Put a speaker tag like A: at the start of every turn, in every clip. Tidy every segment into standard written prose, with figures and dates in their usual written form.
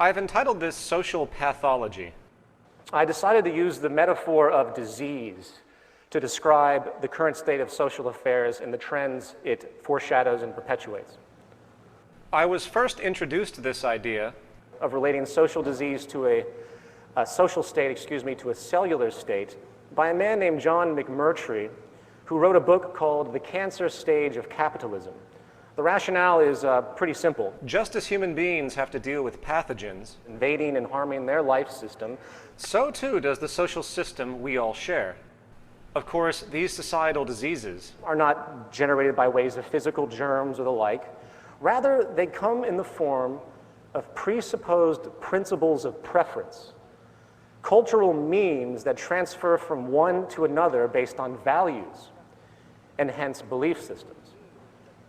A: I've entitled this Social Pathology.
B: I decided to use the metaphor of disease to describe the current state of social affairs and the trends it foreshadows and perpetuates.
A: I was first introduced to this idea
B: of relating social disease to a social state, to a cellular state by a man named John McMurtry, who wrote a book called The Cancer Stage of Capitalism. The rationale is pretty simple.
A: Just as human beings have to deal with pathogens
B: invading and harming their life system,
A: so too does the social system we all share. Of course, these societal diseases
B: are not generated by ways of physical germs or the like. Rather, they come in the form of presupposed principles of preference, cultural memes that transfer from one to another based on values and hence belief systems.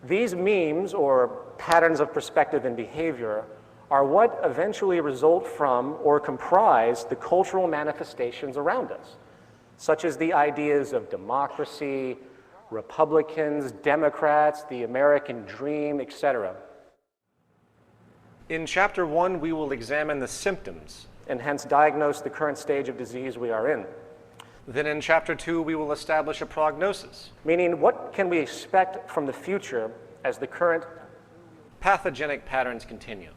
B: These memes, or patterns of perspective and behavior, are what eventually result from or comprise the cultural manifestations around us, such as the ideas of democracy, Republicans, Democrats, the American dream, etc.
A: In Chapter 1, we will examine the symptoms
B: and hence diagnose the current stage of disease we are in.
A: Then in Chapter 2, we will establish a prognosis,
B: meaning what can we expect from the future as the current
A: pathogenic patterns continue.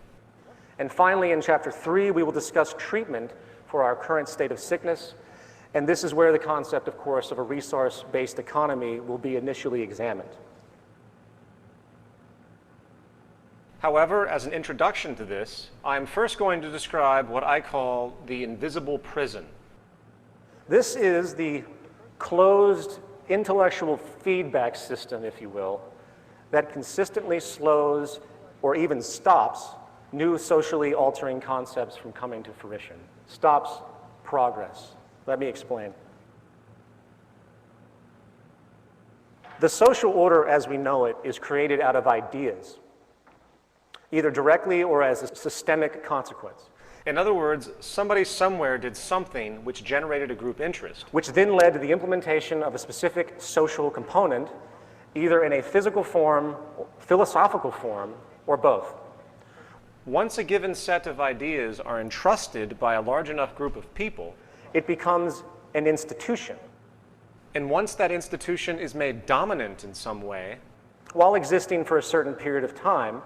B: And finally, in Chapter 3, we will discuss treatment for our current state of sickness, and this is where the concept, of course, of a resource-based economy will be initially examined.
A: However, as an introduction to this, I'm first going to describe what I call the invisible prison.
B: This is the closed intellectual feedback system, if you will, that consistently slows or even stops new socially altering concepts from coming to fruition, stops progress. Let me explain. The social order as we know it is created out of ideas, either directly or as a systemic consequence.
A: In other words, somebody somewhere did something which generated a group interest,
B: which then led to the implementation of a specific social component, either in a physical form, philosophical form, or both.
A: Once a given set of ideas are entrusted by a large enough group of people,
B: it becomes an institution.
A: And once that institution is made dominant in some way,
B: while existing for a certain period of time,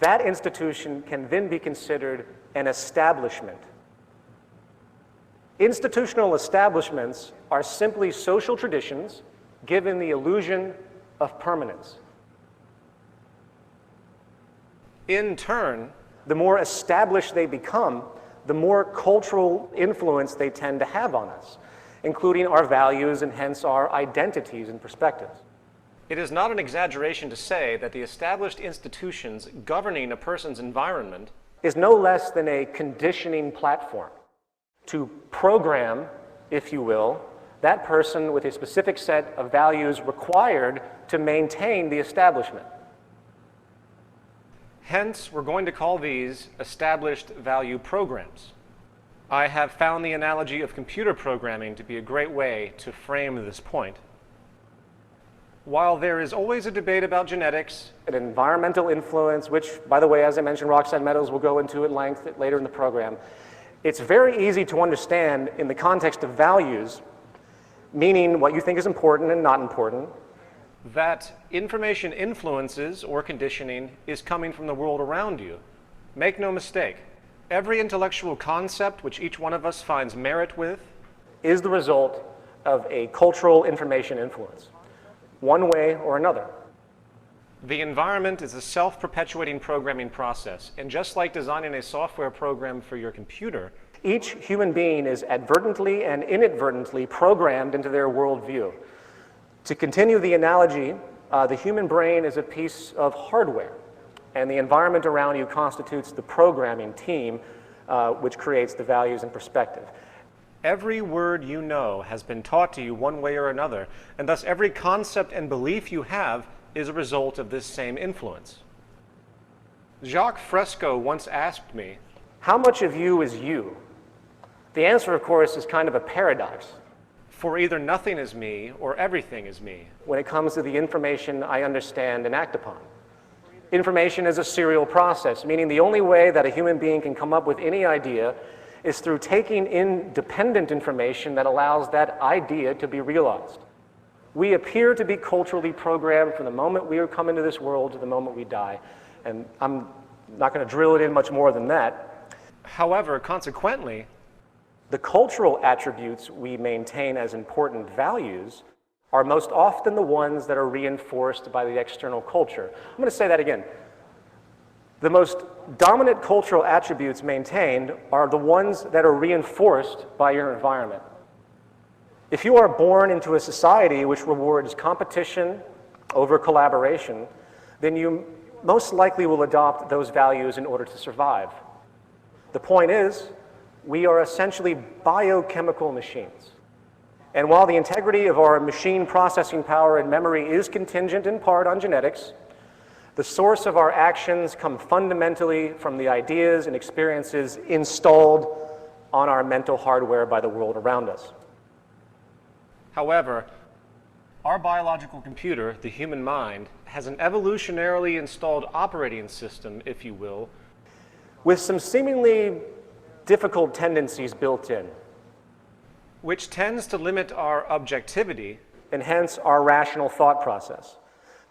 B: that institution can then be considered an establishment. Institutional establishments are simply social traditions given the illusion of permanence.
A: In turn,
B: the more established they become, the more cultural influence they tend to have on us, including our values and hence our identities and perspectives.
A: It is not an exaggeration to say that the established institutions governing a person's environment
B: is no less than a conditioning platform to program, if you will, that person with a specific set of values required to maintain the establishment.
A: Hence, we're going to call these established value programs. I have found the analogy of computer programming to be a great way to frame this point. While there is always a debate about genetics
B: and environmental influence, which, by the way, as I mentioned, Roxanne Meadows will go into at length later in the program, it's very easy to understand in the context of values, meaning what you think is important and not important,
A: that information influences or conditioning is coming from the world around you. Make no mistake, every intellectual concept which each one of us finds merit with
B: is the result of a cultural information influence, one way or another.
A: The environment is a self-perpetuating programming process, and just like designing a software program for your computer,
B: each human being is advertently and inadvertently programmed into their worldview. To continue the analogy, the human brain is a piece of hardware, and the environment around you constitutes the programming team which creates the values and perspective.
A: Every word you know has been taught to you one way or another, and thus every concept and belief you have is a result of this same influence. Jacques Fresco once asked me,
B: "How much of you is you?" The answer, of course, is kind of a paradox.
A: For either nothing is me or everything is me.
B: When it comes to the information I understand and act upon. Information is a serial process, meaning the only way that a human being can come up with any idea is through taking in dependent information that allows that idea to be realized. We appear to be culturally programmed from the moment we come into this world to the moment we die. And I'm not going to drill it in much more than that.
A: However, consequently,
B: the cultural attributes we maintain as important values are most often the ones that are reinforced by the external culture. I'm going to say that again. The most dominant cultural attributes maintained are the ones that are reinforced by your environment. If you are born into a society which rewards competition over collaboration, then you most likely will adopt those values in order to survive. The point is, we are essentially biochemical machines. And while the integrity of our machine processing power and memory is contingent in part on genetics, the source of our actions come fundamentally from the ideas and experiences installed on our mental hardware by the world around us.
A: however, our biological computer, the human mind, has an evolutionarily installed operating system, if you will,
B: with some seemingly difficult tendencies built in,
A: which tends to limit our objectivity
B: and hence our rational thought process.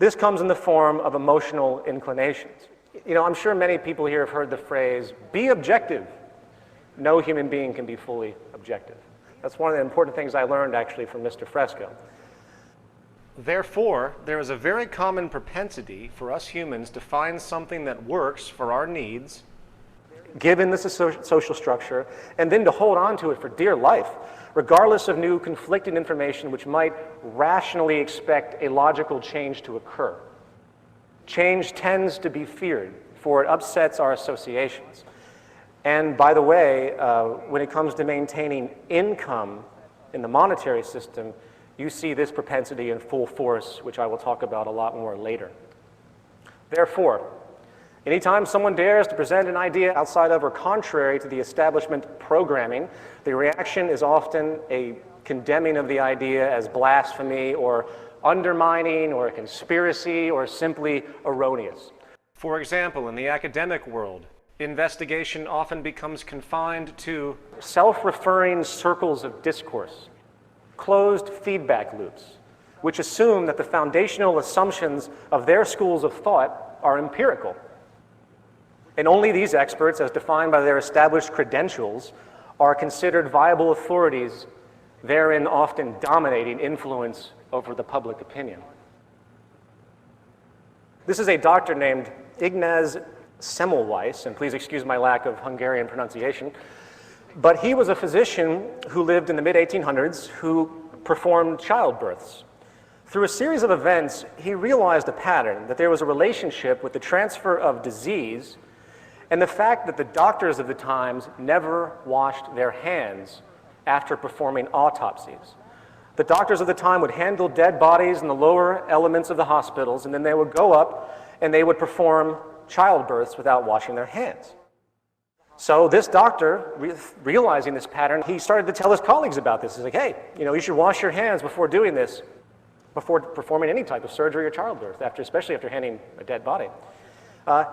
B: This comes in the form of emotional inclinations. You know, I'm sure many people here have heard the phrase, be objective. No human being can be fully objective. That's one of the important things I learned actually from Mr. Fresco.
A: Therefore, there is a very common propensity for us humans to find something that works for our needs,
B: Given this social structure, and then to hold on to it for dear life, regardless of new conflicting information which might rationally expect a logical change to occur. Change tends to be feared, for it upsets our associations. And by the way, when it comes to maintaining income in the monetary system, you see this propensity in full force, which I will talk about a lot more later. Therefore, anytime someone dares to present an idea outside of or contrary to the establishment programming, the reaction is often a condemning of the idea as blasphemy or undermining or a conspiracy or simply erroneous.
A: For example, in the academic world, investigation often becomes confined to
B: Self-referring circles of discourse, closed feedback loops, which assume that the foundational assumptions of their schools of thought are empirical. And only these experts, as defined by their established credentials, are considered viable authorities, therein often dominating influence over the public opinion. This is a doctor named Ignaz Semmelweis, and please excuse my lack of Hungarian pronunciation, but he was a physician who lived in the mid-1800s who performed childbirths. Through a series of events, he realized a pattern, that there was a relationship with the transfer of disease and the fact that the doctors of the times never washed their hands after performing autopsies. The doctors of the time would handle dead bodies in the lower elements of the hospitals, and then they would go up and they would perform childbirths without washing their hands. So this doctor, realizing this pattern, he started to tell his colleagues about this. He's like, hey, you should wash your hands before doing this, before performing any type of surgery or childbirth, especially after handling a dead body.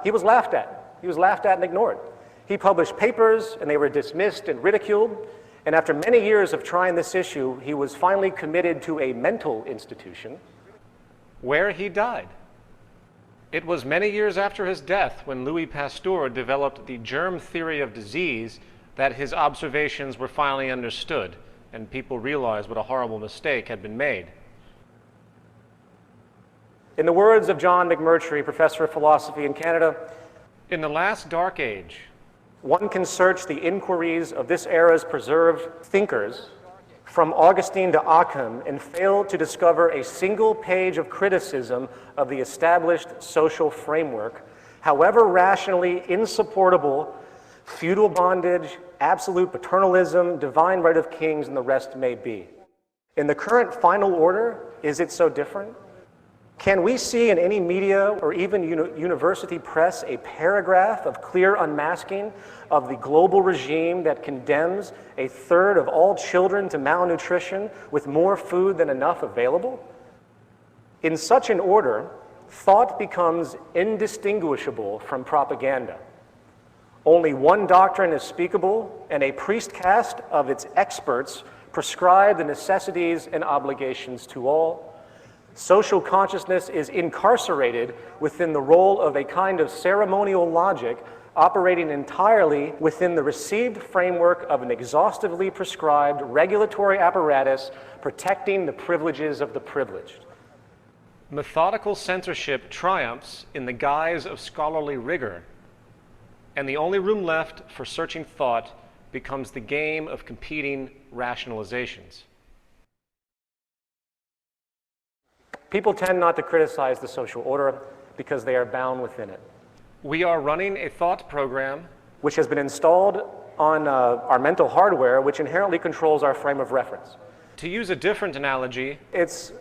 B: He was laughed at. He was laughed at and ignored. He published papers, and they were dismissed and ridiculed. And after many years of trying this issue, he was finally committed to a mental institution,
A: where he died. It was many years after his death, when Louis Pasteur developed the germ theory of disease, that his observations were finally understood, and people realized what a horrible mistake had been made.
B: In the words of John McMurtry, professor of philosophy in Canada,
A: in the last dark age,
B: one can search the inquiries of this era's preserved thinkers from Augustine to Occam and fail to discover a single page of criticism of the established social framework, however rationally insupportable feudal bondage, absolute paternalism, divine right of kings, and the rest may be. In the current final order, is it so different? Can we see in any media or even university press a paragraph of clear unmasking of the global regime that condemns a third of all children to malnutrition with more food than enough available? In such an order, thought becomes indistinguishable from propaganda. Only one doctrine is speakable, and a priest caste of its experts prescribe the necessities and obligations to all. Social consciousness is incarcerated within the role of a kind of ceremonial logic operating entirely within the received framework of an exhaustively prescribed regulatory apparatus protecting the privileges of the privileged.
A: Methodical censorship triumphs in the guise of scholarly rigor, and the only room left for searching thought becomes the game of competing rationalizations.
B: People tend not to criticize the social order because they are bound within it,
A: We are running a thought program
B: which has been installed on our mental hardware, which inherently controls our frame of reference.
A: To use a different analogy,
B: It's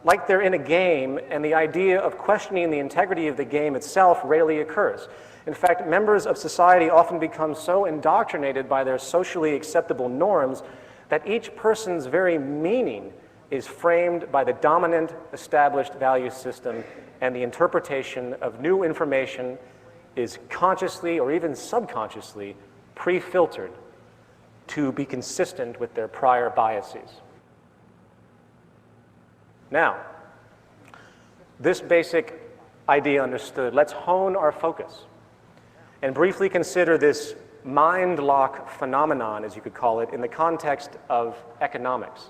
B: like they're in a game, and the idea of questioning the integrity of the game itself rarely occurs. In fact, members of society often become so indoctrinated by their socially acceptable norms that each person's very meaning is framed by the dominant established value system, and the interpretation of new information is consciously or even subconsciously pre-filtered to be consistent with their prior biases. Now, this basic idea understood, let's hone our focus and briefly consider this mind lock phenomenon, as you could call it, in the context of economics,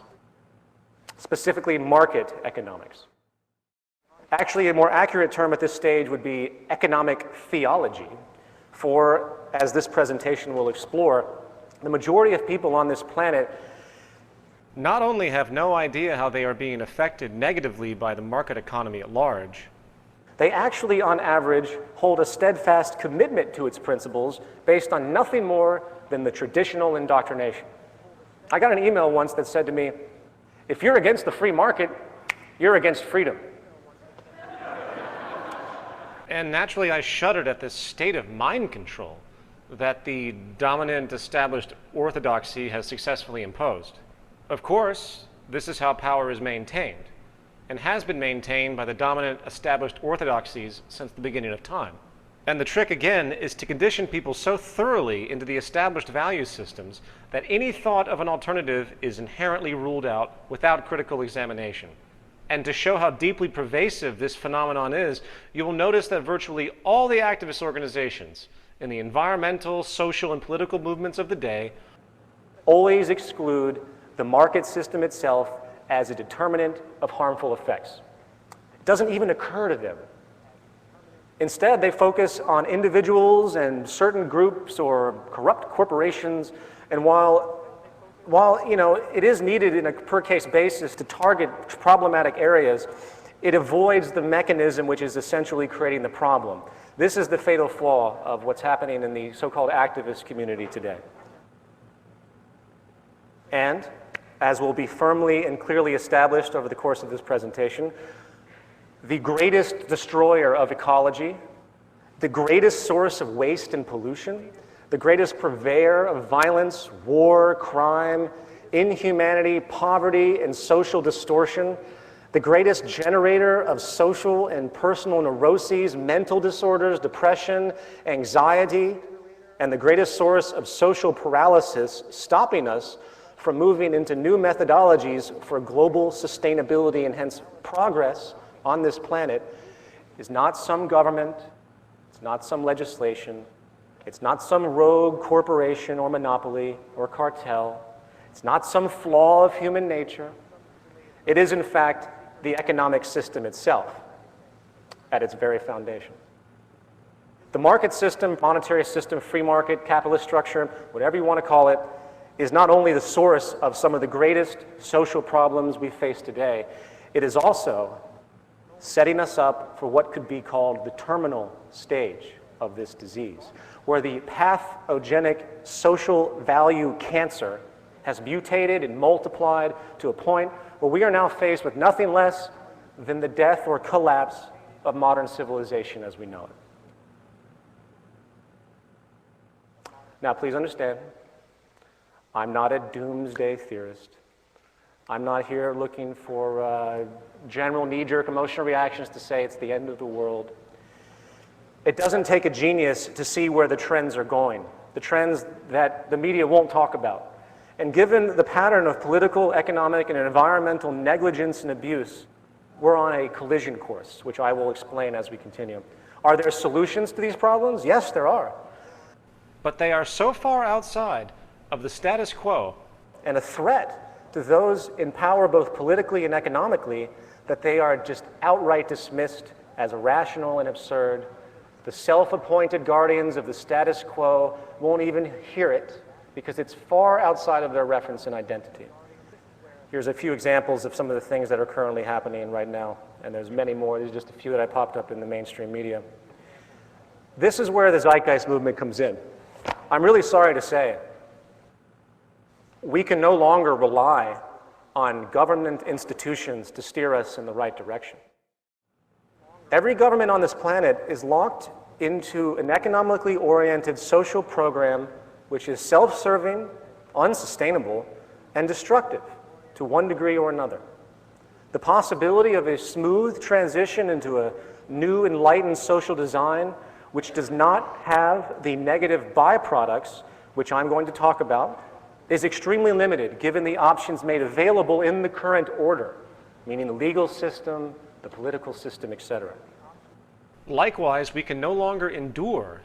B: specifically market economics. Actually, a more accurate term at this stage would be economic theology, for, as this presentation will explore, the majority of people on this planet
A: not only have no idea how they are being affected negatively by the market economy at large,
B: they actually, on average, hold a steadfast commitment to its principles based on nothing more than the traditional indoctrination. I got an email once that said to me, if you're against the free market, you're against freedom.
A: and naturally I shuddered at this state of mind control that the dominant established orthodoxy has successfully imposed. Of course, this is how power is maintained, and has been maintained by the dominant established orthodoxies since the beginning of time. And the trick, again, is to condition people so thoroughly into the established value systems that any thought of an alternative is inherently ruled out without critical examination. And to show how deeply pervasive this phenomenon is, you will notice that virtually all the activist organizations in the environmental, social, and political movements of the day
B: always exclude the market system itself as a determinant of harmful effects. It doesn't even occur to them. Instead, they focus on individuals and certain groups or corrupt corporations, and while it is needed in a per-case basis to target problematic areas, it avoids the mechanism which is essentially creating the problem. This is the fatal flaw of what's happening in the so-called activist community today. And, as will be firmly and clearly established over the course of this presentation, the greatest destroyer of ecology, the greatest source of waste and pollution, the greatest purveyor of violence, war, crime, inhumanity, poverty, and social distortion, the greatest generator of social and personal neuroses, mental disorders, depression, anxiety, and the greatest source of social paralysis, stopping us from moving into new methodologies for global sustainability and hence progress on this planet, is not some government, it's not some legislation, it's not some rogue corporation or monopoly or cartel, it's not some flaw of human nature. It is, in fact, the economic system itself at its very foundation. The market system, monetary system, free market, capitalist structure, whatever you want to call it, is not only the source of some of the greatest social problems we face today, it is also setting us up for what could be called the terminal stage of this disease, where the pathogenic social value cancer has mutated and multiplied to a point where we are now faced with nothing less than the death or collapse of modern civilization as we know it. Now, please understand, I'm not a doomsday theorist. I'm not here looking for general knee-jerk emotional reactions to say it's the end of the world. It doesn't take a genius to see where the trends are going, the trends that the media won't talk about. And given the pattern of political, economic, and environmental negligence and abuse, we're on a collision course, which I will explain as we continue. Are there solutions to these problems? Yes, there are.
A: But they are so far outside of the status quo
B: And a threat to those in power both politically and economically that they are just outright dismissed as irrational and absurd. The self-appointed guardians of the status quo won't even hear it because it's far outside of their reference and identity. Here's a few examples of some of the things that are currently happening right now, and there's many more. These are just a few that I popped up in the mainstream media. This is where the Zeitgeist movement comes in. I'm really sorry to say, we can no longer rely on government institutions to steer us in the right direction. Every government on this planet is locked into an economically oriented social program which is self-serving, unsustainable, and destructive to one degree or another. The possibility of a smooth transition into a new enlightened social design which does not have the negative byproducts, which I'm going to talk about, is extremely limited given the options made available in the current order, meaning the legal system, the political system, etc.
A: Likewise, we can no longer endure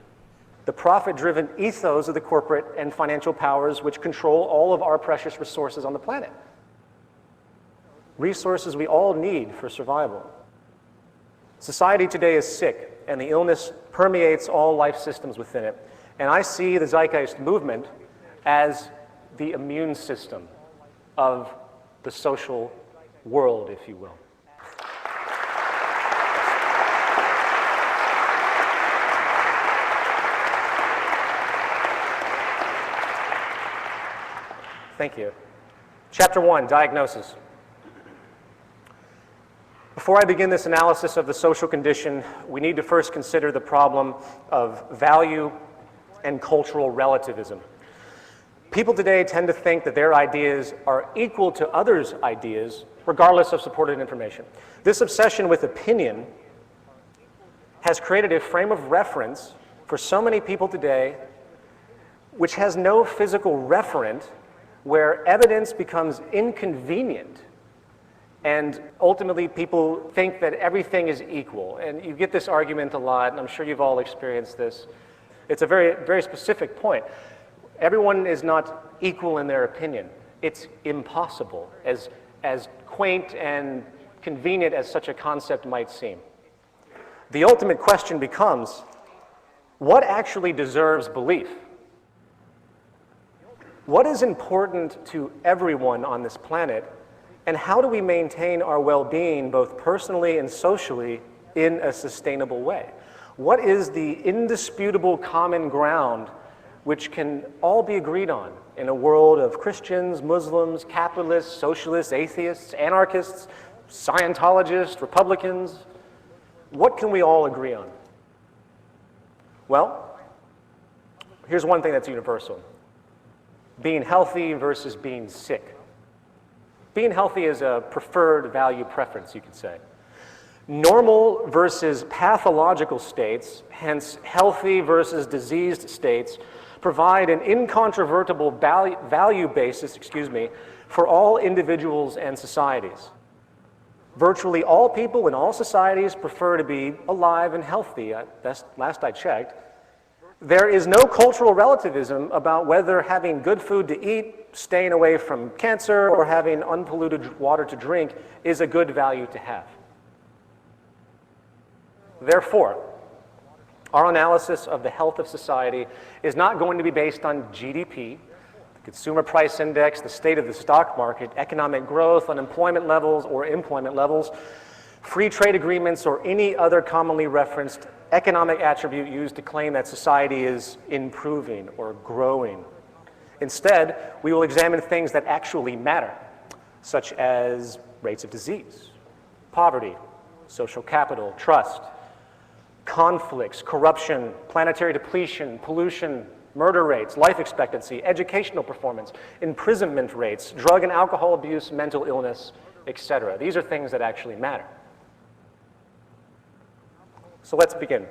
B: the profit-driven ethos of the corporate and financial powers which control all of our precious resources on the planet. Resources we all need for survival. Society today is sick, and the illness permeates all life systems within it. And I see the Zeitgeist movement as the immune system of the social world, if you will. Thank you. Chapter 1, Diagnosis. Before I begin this analysis of the social condition, we need to first consider the problem of value and cultural relativism. People today tend to think that their ideas are equal to others' ideas, regardless of supported information. This obsession with opinion has created a frame of reference for so many people today which has no physical referent, where evidence becomes inconvenient. And ultimately, people think that everything is equal. And you get this argument a lot, and I'm sure you've all experienced this. It's a very, very specific point. Everyone is not equal in their opinion. It's impossible, as quaint and convenient as such a concept might seem. The ultimate question becomes, what actually deserves belief? What is important to everyone on this planet, and how do we maintain our well-being both personally and socially in a sustainable way? What is the indisputable common ground which can all be agreed on in a world of Christians, Muslims, capitalists, socialists, atheists, anarchists, Scientologists, Republicans? What can we all agree on? Well, here's one thing that's universal. Being healthy versus being sick. Being healthy is a preferred value preference, you could say. Normal versus pathological states, hence healthy versus diseased states, provide an incontrovertible value basis, for all individuals and societies. Virtually all people in all societies prefer to be alive and healthy. Last I checked. There is no cultural relativism about whether having good food to eat, staying away from cancer, or having unpolluted water to drink is a good value to have. Therefore, our analysis of the health of society is not going to be based on GDP, the Consumer Price Index, the state of the stock market, economic growth, unemployment levels or employment levels, free trade agreements, or any other commonly referenced economic attribute used to claim that society is improving or growing. Instead, we will examine things that actually matter, such as rates of disease, poverty, social capital, trust, conflicts, corruption, planetary depletion, pollution, murder rates, life expectancy, educational performance, imprisonment rates, drug and alcohol abuse, mental illness, etc. These are things that actually matter. So let's begin.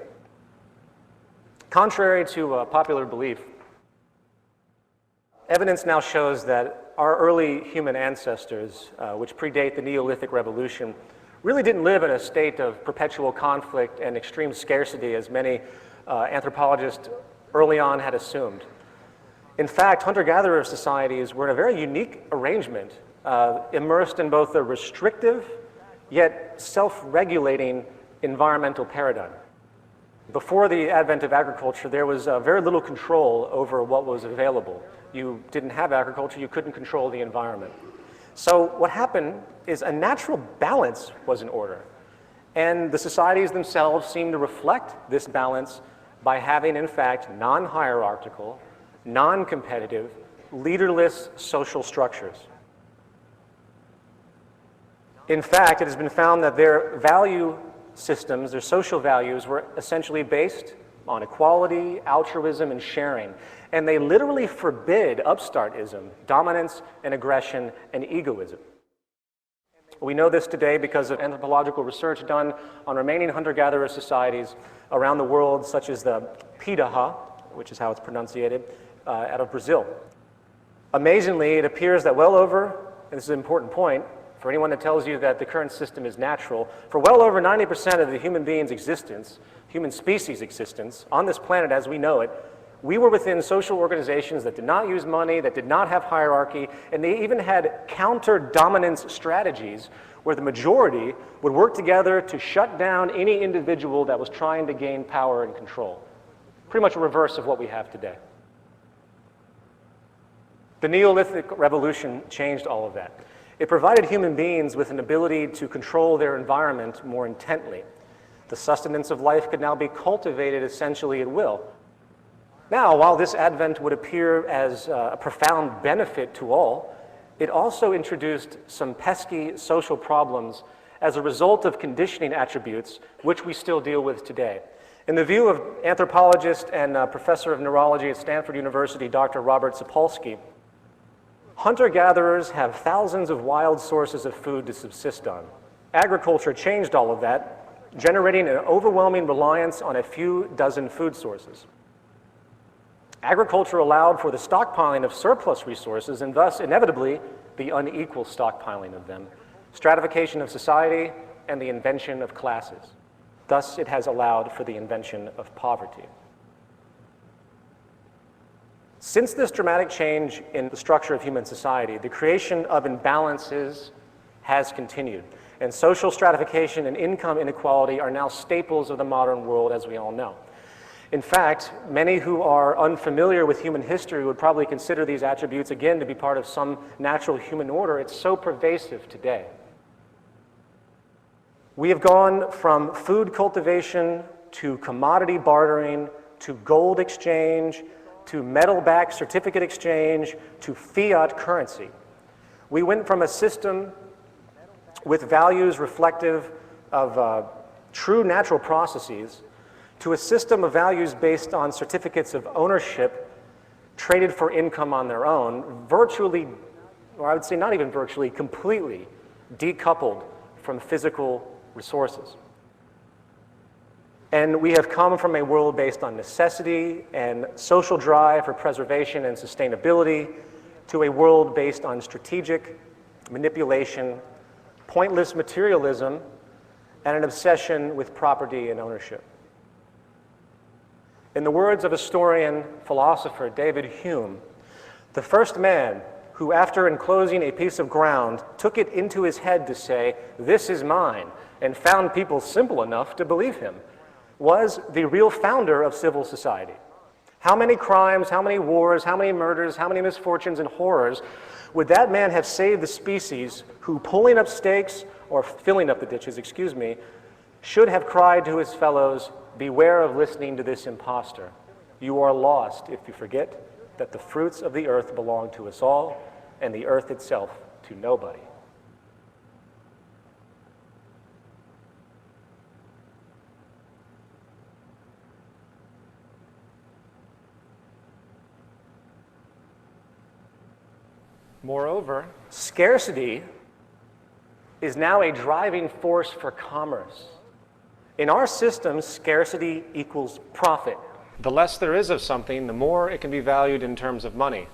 B: Contrary to popular belief, evidence now shows that our early human ancestors, which predate the Neolithic Revolution, really didn't live in a state of perpetual conflict and extreme scarcity as many anthropologists early on had assumed. In fact, hunter-gatherer societies were in a very unique arrangement, immersed in both a restrictive yet self-regulating environmental paradigm. Before the advent of agriculture, there was very little control over what was available. You didn't have agriculture, you couldn't control the environment. So what happened is a natural balance was in order. And the societies themselves seem to reflect this balance by having, in fact, non-hierarchical, non-competitive, leaderless social structures. In fact, it has been found that their value systems, their social values, were essentially based on equality, altruism, and sharing. And they literally forbid upstartism, dominance and aggression, and egoism. We know this today because of anthropological research done on remaining hunter-gatherer societies around the world, such as the Piraha, which is how it's pronounced, out of Brazil. Amazingly, it appears that well over, and this is an important point, for anyone that tells you that the current system is natural, for well over 90% of the human being's existence, human species' existence, on this planet as we know it, we were within social organizations that did not use money, that did not have hierarchy, and they even had counter-dominance strategies where the majority would work together to shut down any individual that was trying to gain power and control. Pretty much a reverse of what we have today. The Neolithic Revolution changed all of that. It provided human beings with an ability to control their environment more intently. The sustenance of life could now be cultivated essentially at will. Now, while this advent would appear as a profound benefit to all, it also introduced some pesky social problems as a result of conditioning attributes, which we still deal with today. In the view of anthropologist and professor of neurology at Stanford University, Dr. Robert Sapolsky, hunter-gatherers have thousands of wild sources of food to subsist on. Agriculture changed all of that, generating an overwhelming reliance on a few dozen food sources. Agriculture allowed for the stockpiling of surplus resources and thus, inevitably, the unequal stockpiling of them, stratification of society, and the invention of classes. Thus, it has allowed for the invention of poverty. Since this dramatic change in the structure of human society, the creation of imbalances has continued, and social stratification and income inequality are now staples of the modern world, as we all know. In fact, many who are unfamiliar with human history would probably consider these attributes, again, to be part of some natural human order. It's so pervasive today. We have gone from food cultivation to commodity bartering to gold exchange to metal-backed certificate exchange to fiat currency. We went from a system with values reflective of true natural processes to a system of values based on certificates of ownership traded for income on their own, virtually, or I would say not even virtually, completely decoupled from physical resources. And we have come from a world based on necessity and social drive for preservation and sustainability to a world based on strategic manipulation, pointless materialism, and an obsession with property and ownership. In the words of historian, philosopher David Hume, the first man who, after enclosing a piece of ground, took it into his head to say, "This is mine," and found people simple enough to believe him, was the real founder of civil society. How many crimes, how many wars, how many murders, how many misfortunes and horrors would that man have saved the species who, pulling up stakes, or filling up the ditches, should have cried to his fellows, "Beware of listening to this impostor. You are lost if you forget that the fruits of the earth belong to us all, and the earth itself to nobody."
A: Moreover,
B: scarcity is now a driving force for commerce. In our system, scarcity equals profit.
A: the less there is of something, the more it can be valued in terms of money.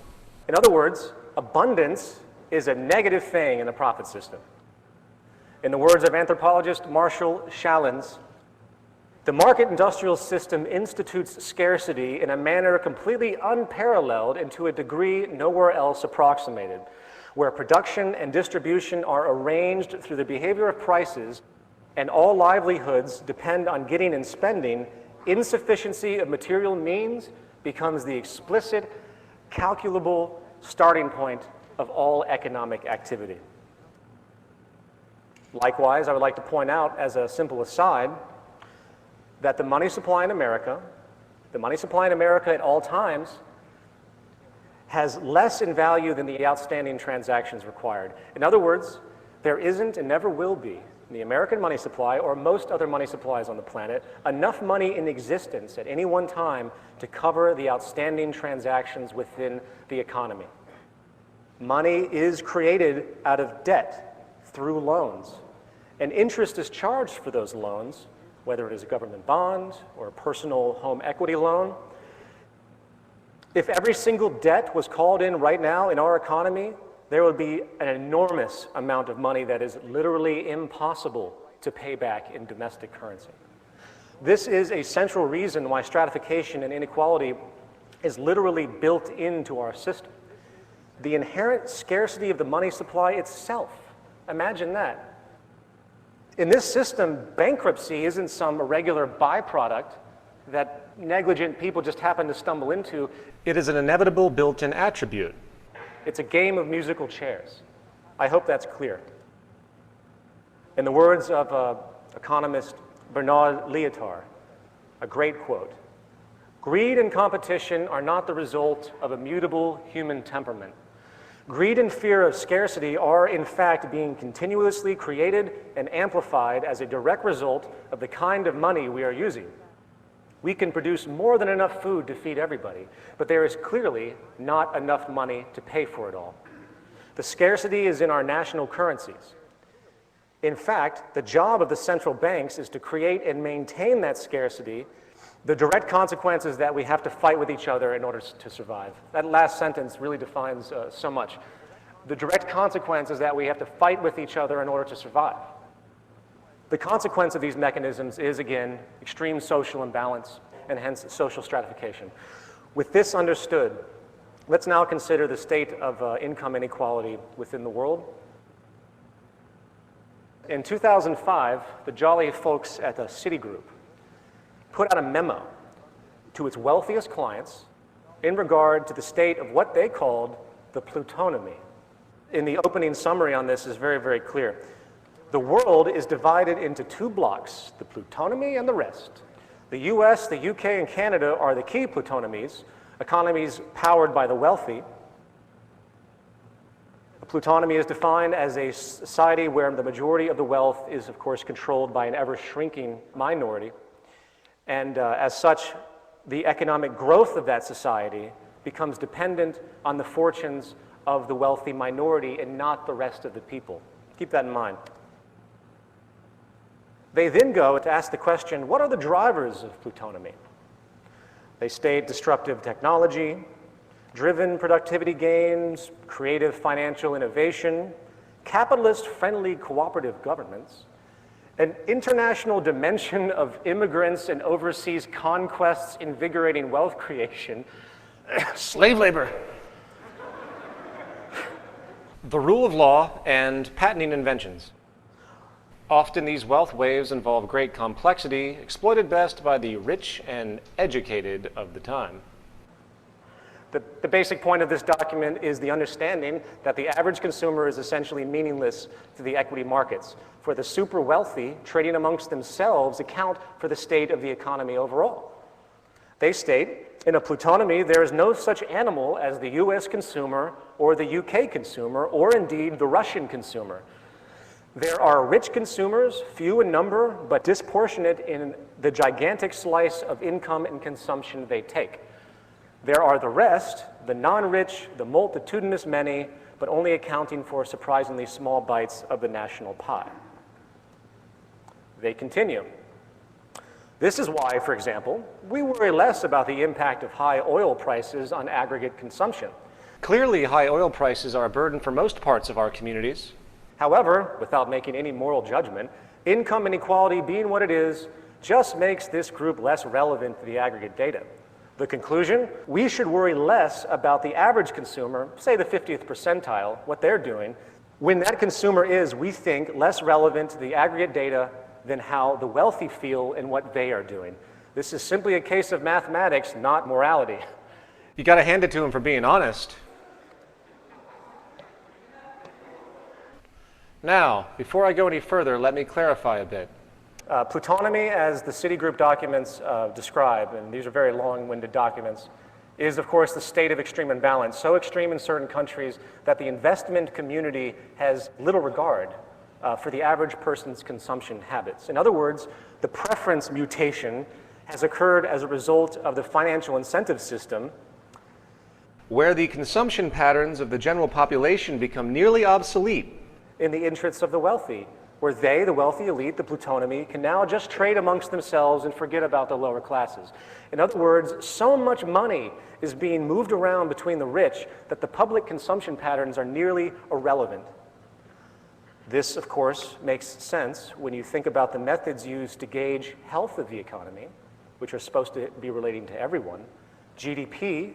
B: In other words, abundance is a negative thing in the profit system. In the words of anthropologist Marshall Shallens, the market industrial system institutes scarcity in a manner completely unparalleled and to a degree nowhere else approximated, where production and distribution are arranged through the behavior of prices and all livelihoods depend on getting and spending. Insufficiency of material means becomes the explicit, calculable starting point of all economic activity. Likewise, I would like to point out as a simple aside that the money supply in America at all times has less in value than the outstanding transactions required. In other words, there isn't and never will be in the American money supply or most other money supplies on the planet enough money in existence at any one time to cover the outstanding transactions within the economy. Money is created out of debt through loans, and interest is charged for those loans, whether it is a government bond or a personal home equity loan. If every single debt was called in right now in our economy, there would be an enormous amount of money that is literally impossible to pay back in domestic currency. This is a central reason why stratification and inequality is literally built into our system. The inherent scarcity of the money supply itself, imagine that. In this system, bankruptcy isn't some irregular byproduct that negligent people just happen to stumble into.
A: It is an inevitable built-in attribute.
B: It's a game of musical chairs. I hope that's clear. In the words of economist Bernard Lietaer, a great quote, "Greed and competition are not the result of a mutable human temperament. Greed and fear of scarcity are, in fact, being continuously created and amplified as a direct result of the kind of money we are using. We can produce more than enough food to feed everybody, but there is clearly not enough money to pay for it all. The scarcity is in our national currencies. In fact, the job of the central banks is to create and maintain that scarcity. The direct consequences that we have to fight with each other in order to survive." That last sentence really defines so much. The direct consequences that we have to fight with each other in order to survive. The consequence of these mechanisms is, again, extreme social imbalance and hence social stratification. With this understood, let's now consider the state of income inequality within the world. In 2005, the jolly folks at Citigroup put out a memo to its wealthiest clients in regard to the state of what they called the plutonomy. In the opening summary on this is very, very clear. The world is divided into two blocks, the plutonomy and the rest. The US, the UK, and Canada are the key plutonomies, economies powered by the wealthy. A plutonomy is defined as a society where the majority of the wealth is, of course, controlled by an ever-shrinking minority. And as such, the economic growth of that society becomes dependent on the fortunes of the wealthy minority and not the rest of the people. Keep that in mind. They then go to ask the question, what are the drivers of plutonomy? They state disruptive technology, driven productivity gains, creative financial innovation, capitalist-friendly cooperative governments, an international dimension of immigrants and overseas conquests invigorating wealth creation, slave labor,
A: The rule of law and patenting inventions. Often these wealth waves involve great complexity, exploited best by the rich and educated of the time.
B: The basic point of this document is the understanding that the average consumer is essentially meaningless to the equity markets. For the super wealthy, trading amongst themselves account for the state of the economy overall. They state, in a plutonomy, there is no such animal as the US consumer or the UK consumer, or indeed the Russian consumer. There are rich consumers, few in number, but disproportionate in the gigantic slice of income and consumption they take. There are the rest, the non-rich, the multitudinous many, but only accounting for surprisingly small bites of the national pie. They continue. This is why, for example, we worry less about the impact of high oil prices on aggregate consumption.
A: Clearly, high oil prices are a burden for most parts of our communities.
B: However, without making any moral judgment, income inequality being what it is just makes this group less relevant to the aggregate data. The conclusion? We should worry less about the average consumer, say the 50th percentile, what they're doing, when that consumer is, we think, less relevant to the aggregate data than how the wealthy feel and what they are doing. This is simply a case of mathematics, not morality.
A: You got to hand it to him for being honest. Now, before I go any further, let me clarify a bit.
B: Plutonomy, as the Citigroup documents describe, and these are very long-winded documents, is of course the state of extreme imbalance, so extreme in certain countries that the investment community has little regard for the average person's consumption habits. In other words, the preference mutation has occurred as a result of the financial incentive system,
A: where the consumption patterns of the general population become nearly obsolete.
B: In the interests of the wealthy, where they, the wealthy elite, the plutonomy, can now just trade amongst themselves and forget about the lower classes. In other words, so much money is being moved around between the rich that the public consumption patterns are nearly irrelevant. This, of course, makes sense when you think about the methods used to gauge health of the economy, which are supposed to be relating to everyone. GDP.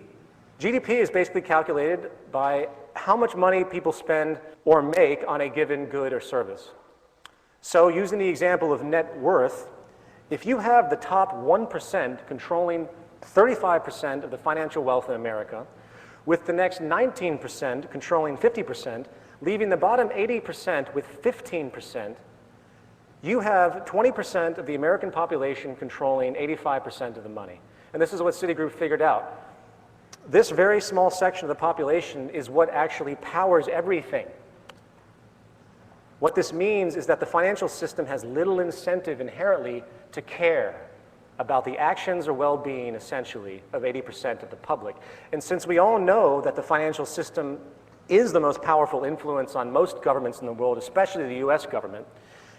B: GDP is basically calculated by how much money people spend or make on a given good or service. So using the example of net worth, if you have the top 1% controlling 35% of the financial wealth in America, with the next 19% controlling 50%, leaving the bottom 80% with 15%, you have 20% of the American population controlling 85% of the money. And this is what Citigroup figured out. This very small section of the population is what actually powers everything. What this means is that the financial system has little incentive inherently to care about the actions or well-being, essentially, of 80% of the public. And since we all know that the financial system is the most powerful influence on most governments in the world, especially the US government,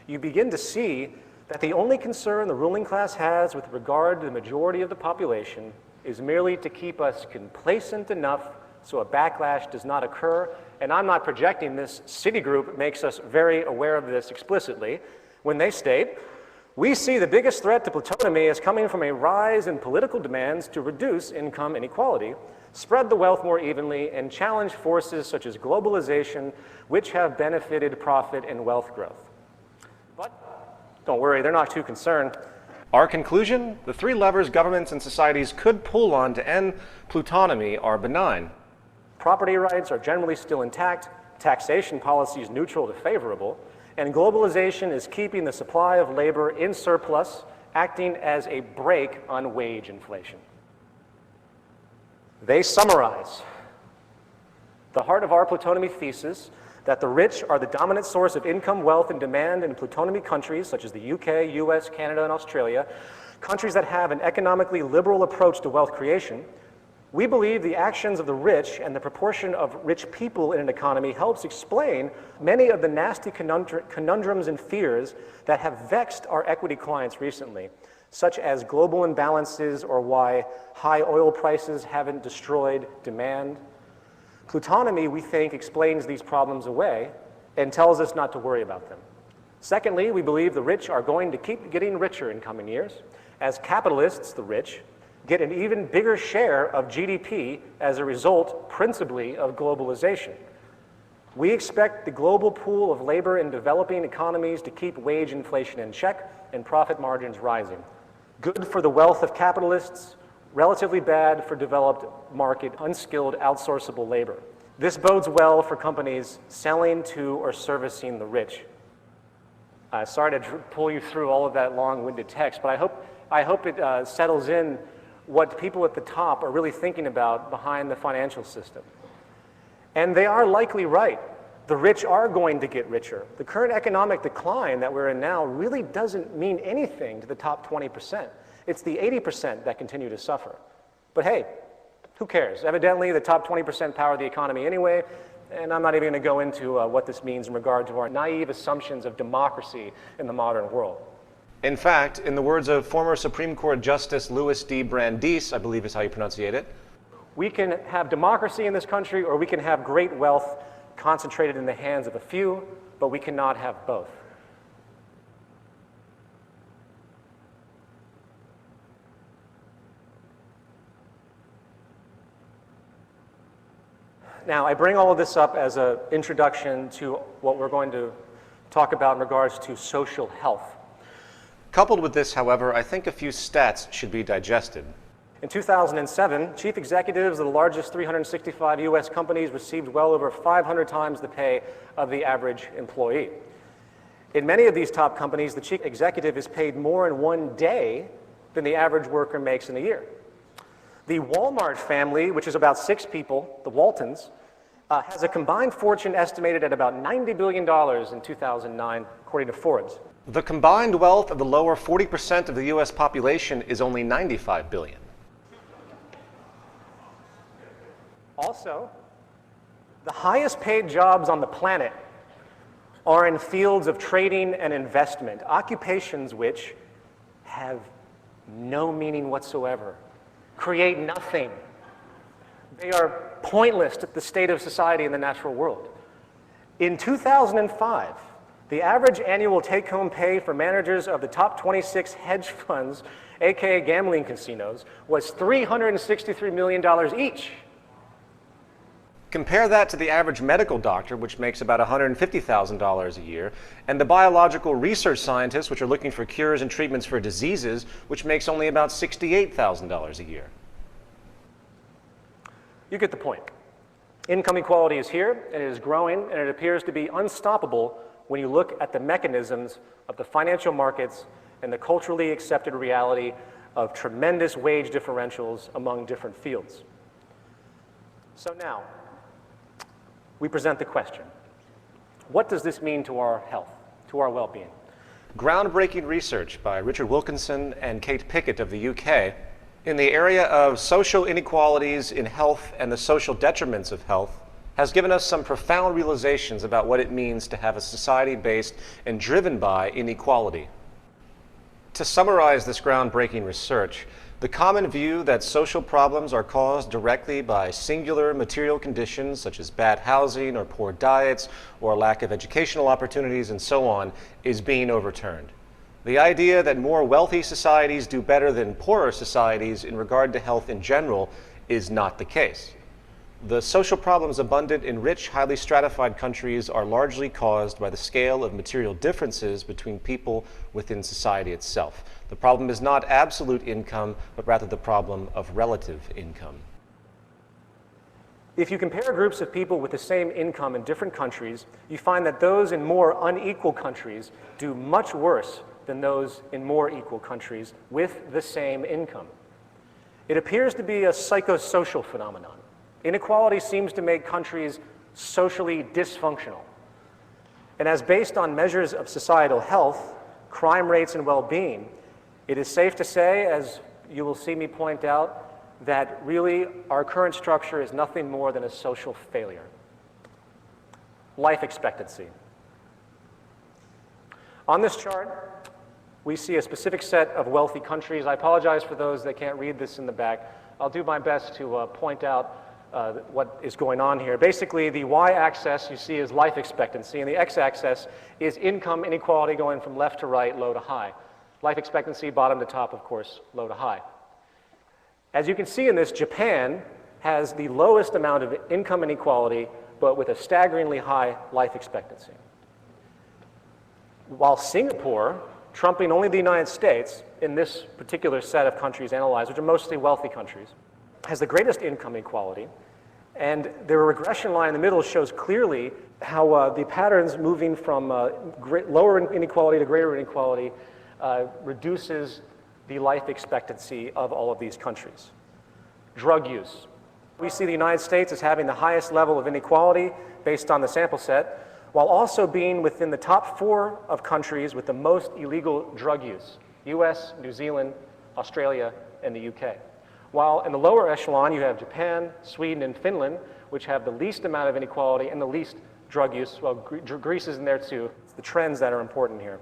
B: you begin to see that the only concern the ruling class has with regard to the majority of the population is merely to keep us complacent enough so a backlash does not occur. And I'm not projecting this. Citigroup makes us very aware of this explicitly when they state, we see the biggest threat to plutonomy as coming from a rise in political demands to reduce income inequality, spread the wealth more evenly, and challenge forces such as globalization, which have benefited profit and wealth growth. But don't worry, they're not too concerned.
A: Our conclusion, the three levers governments and societies could pull on to end plutonomy are benign.
B: Property rights are generally still intact, taxation policy is neutral to favorable, and globalization is keeping the supply of labor in surplus, acting as a brake on wage inflation. They summarize the heart of our plutonomy thesis that the rich are the dominant source of income, wealth, and demand in plutonomy countries such as the UK, US, Canada, and Australia, countries that have an economically liberal approach to wealth creation. We believe the actions of the rich and the proportion of rich people in an economy helps explain many of the nasty conundrums and fears that have vexed our equity clients recently, such as global imbalances or why high oil prices haven't destroyed demand. Plutonomy, we think, explains these problems away and tells us not to worry about them. Secondly, we believe the rich are going to keep getting richer in coming years, as capitalists, the rich, get an even bigger share of GDP as a result, principally, of globalization. We expect the global pool of labor in developing economies to keep wage inflation in check and profit margins rising. Good for the wealth of capitalists, relatively bad for developed market, unskilled, outsourceable labor. This bodes well for companies selling to or servicing the rich. Sorry to pull you through all of that long-winded text, but I hope it settles in what people at the top are really thinking about behind the financial system. And they are likely right. The rich are going to get richer. The current economic decline that we're in now really doesn't mean anything to the top 20%. It's the 80% that continue to suffer. But hey, who cares? Evidently, the top 20% power the economy anyway. And I'm not even going to go into what this means in regard to our naive assumptions of democracy in the modern world.
A: In fact, in the words of former Supreme Court Justice Louis D. Brandeis, I believe is how you pronounce it,
B: we can have democracy in this country, or we can have great wealth concentrated in the hands of a few, but we cannot have both. Now, I bring all of this up as an introduction to what we're going to talk about in regards to social health.
A: Coupled with this, however, I think a few stats should be digested.
B: In 2007, chief executives of the largest 365 U.S. companies received well over 500 times the pay of the average employee. In many of these top companies, the chief executive is paid more in one day than the average worker makes in a year. The Walmart family, which is about 6 people, the Waltons, has a combined fortune estimated at about $90 billion in 2009, according to Forbes.
A: The combined wealth of the lower 40% of the U.S. population is only $95 billion.
B: Also, the highest paid jobs on the planet are in fields of trading and investment, occupations which have no meaning whatsoever, create nothing. They are pointless to the state of society in the natural world. In 2005, the average annual take-home pay for managers of the top 26 hedge funds, aka gambling casinos, was $363 million each.
A: Compare that to the average medical doctor, which makes about $150,000 a year, and the biological research scientists, which are looking for cures and treatments for diseases, which makes only about $68,000 a year.
B: You get the point. Income equality is here, and it is growing, and it appears to be unstoppable when you look at the mechanisms of the financial markets and the culturally accepted reality of tremendous wage differentials among different fields. So now, we present the question. What does this mean to our health, to our well-being?
A: Groundbreaking research by Richard Wilkinson and Kate Pickett of the UK in the area of social inequalities in health and the social detriments of health has given us some profound realizations about what it means to have a society based and driven by inequality. To summarize this groundbreaking research, the common view that social problems are caused directly by singular material conditions such as bad housing or poor diets or lack of educational opportunities and so on is being overturned. The idea that more wealthy societies do better than poorer societies in regard to health in general is not the case. The social problems abundant in rich, highly stratified countries are largely caused by the scale of material differences between people within society itself. The problem is not absolute income, but rather the problem of relative income.
B: If you compare groups of people with the same income in different countries, you find that those in more unequal countries do much worse than those in more equal countries with the same income. It appears to be a psychosocial phenomenon. Inequality seems to make countries socially dysfunctional. And as based on measures of societal health, crime rates, and well-being, it is safe to say, as you will see me point out, that really our current structure is nothing more than a social failure. Life expectancy. On this chart, we see a specific set of wealthy countries. I apologize for those that can't read this in the back. I'll do my best to point out what is going on here. Basically, the y-axis you see is life expectancy, and the x-axis is income inequality going from left to right, low to high. Life expectancy, bottom to top, of course, low to high. As you can see in this, Japan has the lowest amount of income inequality, but with a staggeringly high life expectancy. While Singapore, trumping only the United States in this particular set of countries analyzed, which are mostly wealthy countries, has the greatest income inequality, and the regression line in the middle shows clearly how the patterns moving from lower inequality to greater inequality reduces the life expectancy of all of these countries. Drug use. We see the United States as having the highest level of inequality based on the sample set, while also being within the top 4 of countries with the most illegal drug use: US, New Zealand, Australia, and the UK. While in the lower echelon, you have Japan, Sweden, and Finland, which have the least amount of inequality and the least drug use. Well, Greece is in there too. It's the trends that are important here.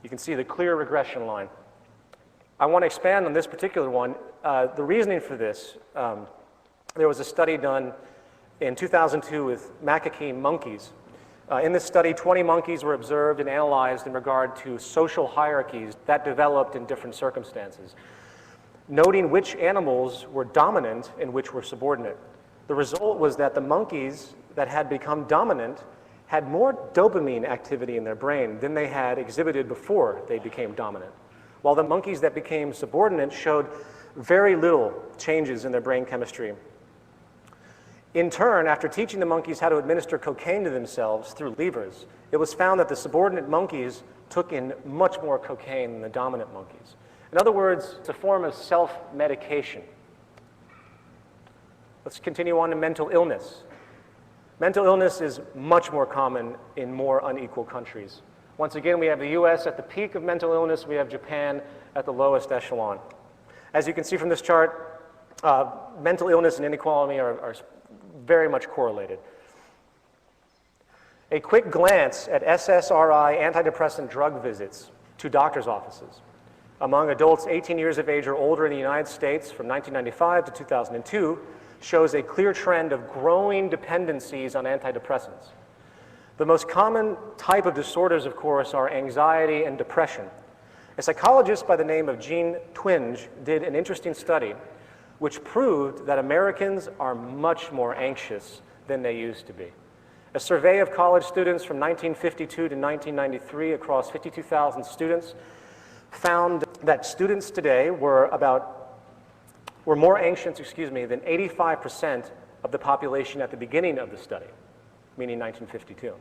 B: You can see the clear regression line. I want to expand on this particular one. The reasoning for this, there was a study done in 2002 with macaque monkeys. In this study, 20 monkeys were observed and analyzed in regard to social hierarchies that developed in different circumstances, noting which animals were dominant and which were subordinate. The result was that the monkeys that had become dominant had more dopamine activity in their brain than they had exhibited before they became dominant, while the monkeys that became subordinate showed very little changes in their brain chemistry. In turn, after teaching the monkeys how to administer cocaine to themselves through levers, it was found that the subordinate monkeys took in much more cocaine than the dominant monkeys. In other words, it's a form of self-medication. Let's continue on to mental illness. Mental illness is much more common in more unequal countries. Once again, we have the US at the peak of mental illness. We have Japan at the lowest echelon. As you can see from this chart, mental illness and inequality are very much correlated. A quick glance at SSRI antidepressant drug visits to doctor's offices among adults 18 years of age or older in the United States from 1995 to 2002 shows a clear trend of growing dependencies on antidepressants. The most common type of disorders, of course, are anxiety and depression. A psychologist by the name of Jean Twenge did an interesting study which proved that Americans are much more anxious than they used to be. A survey of college students from 1952 to 1993 across 52,000 students found that students today were more anxious, than 85% of the population at the beginning of the study, meaning 1952.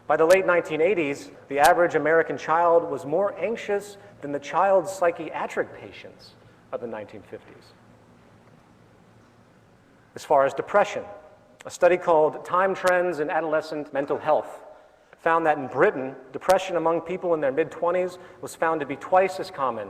B: By the late 1980s, the average American child was more anxious than the child psychiatric patients of the 1950s. As far as depression, a study called Time Trends in Adolescent Mental Health found that in Britain, depression among people in their mid-20s was found to be twice as common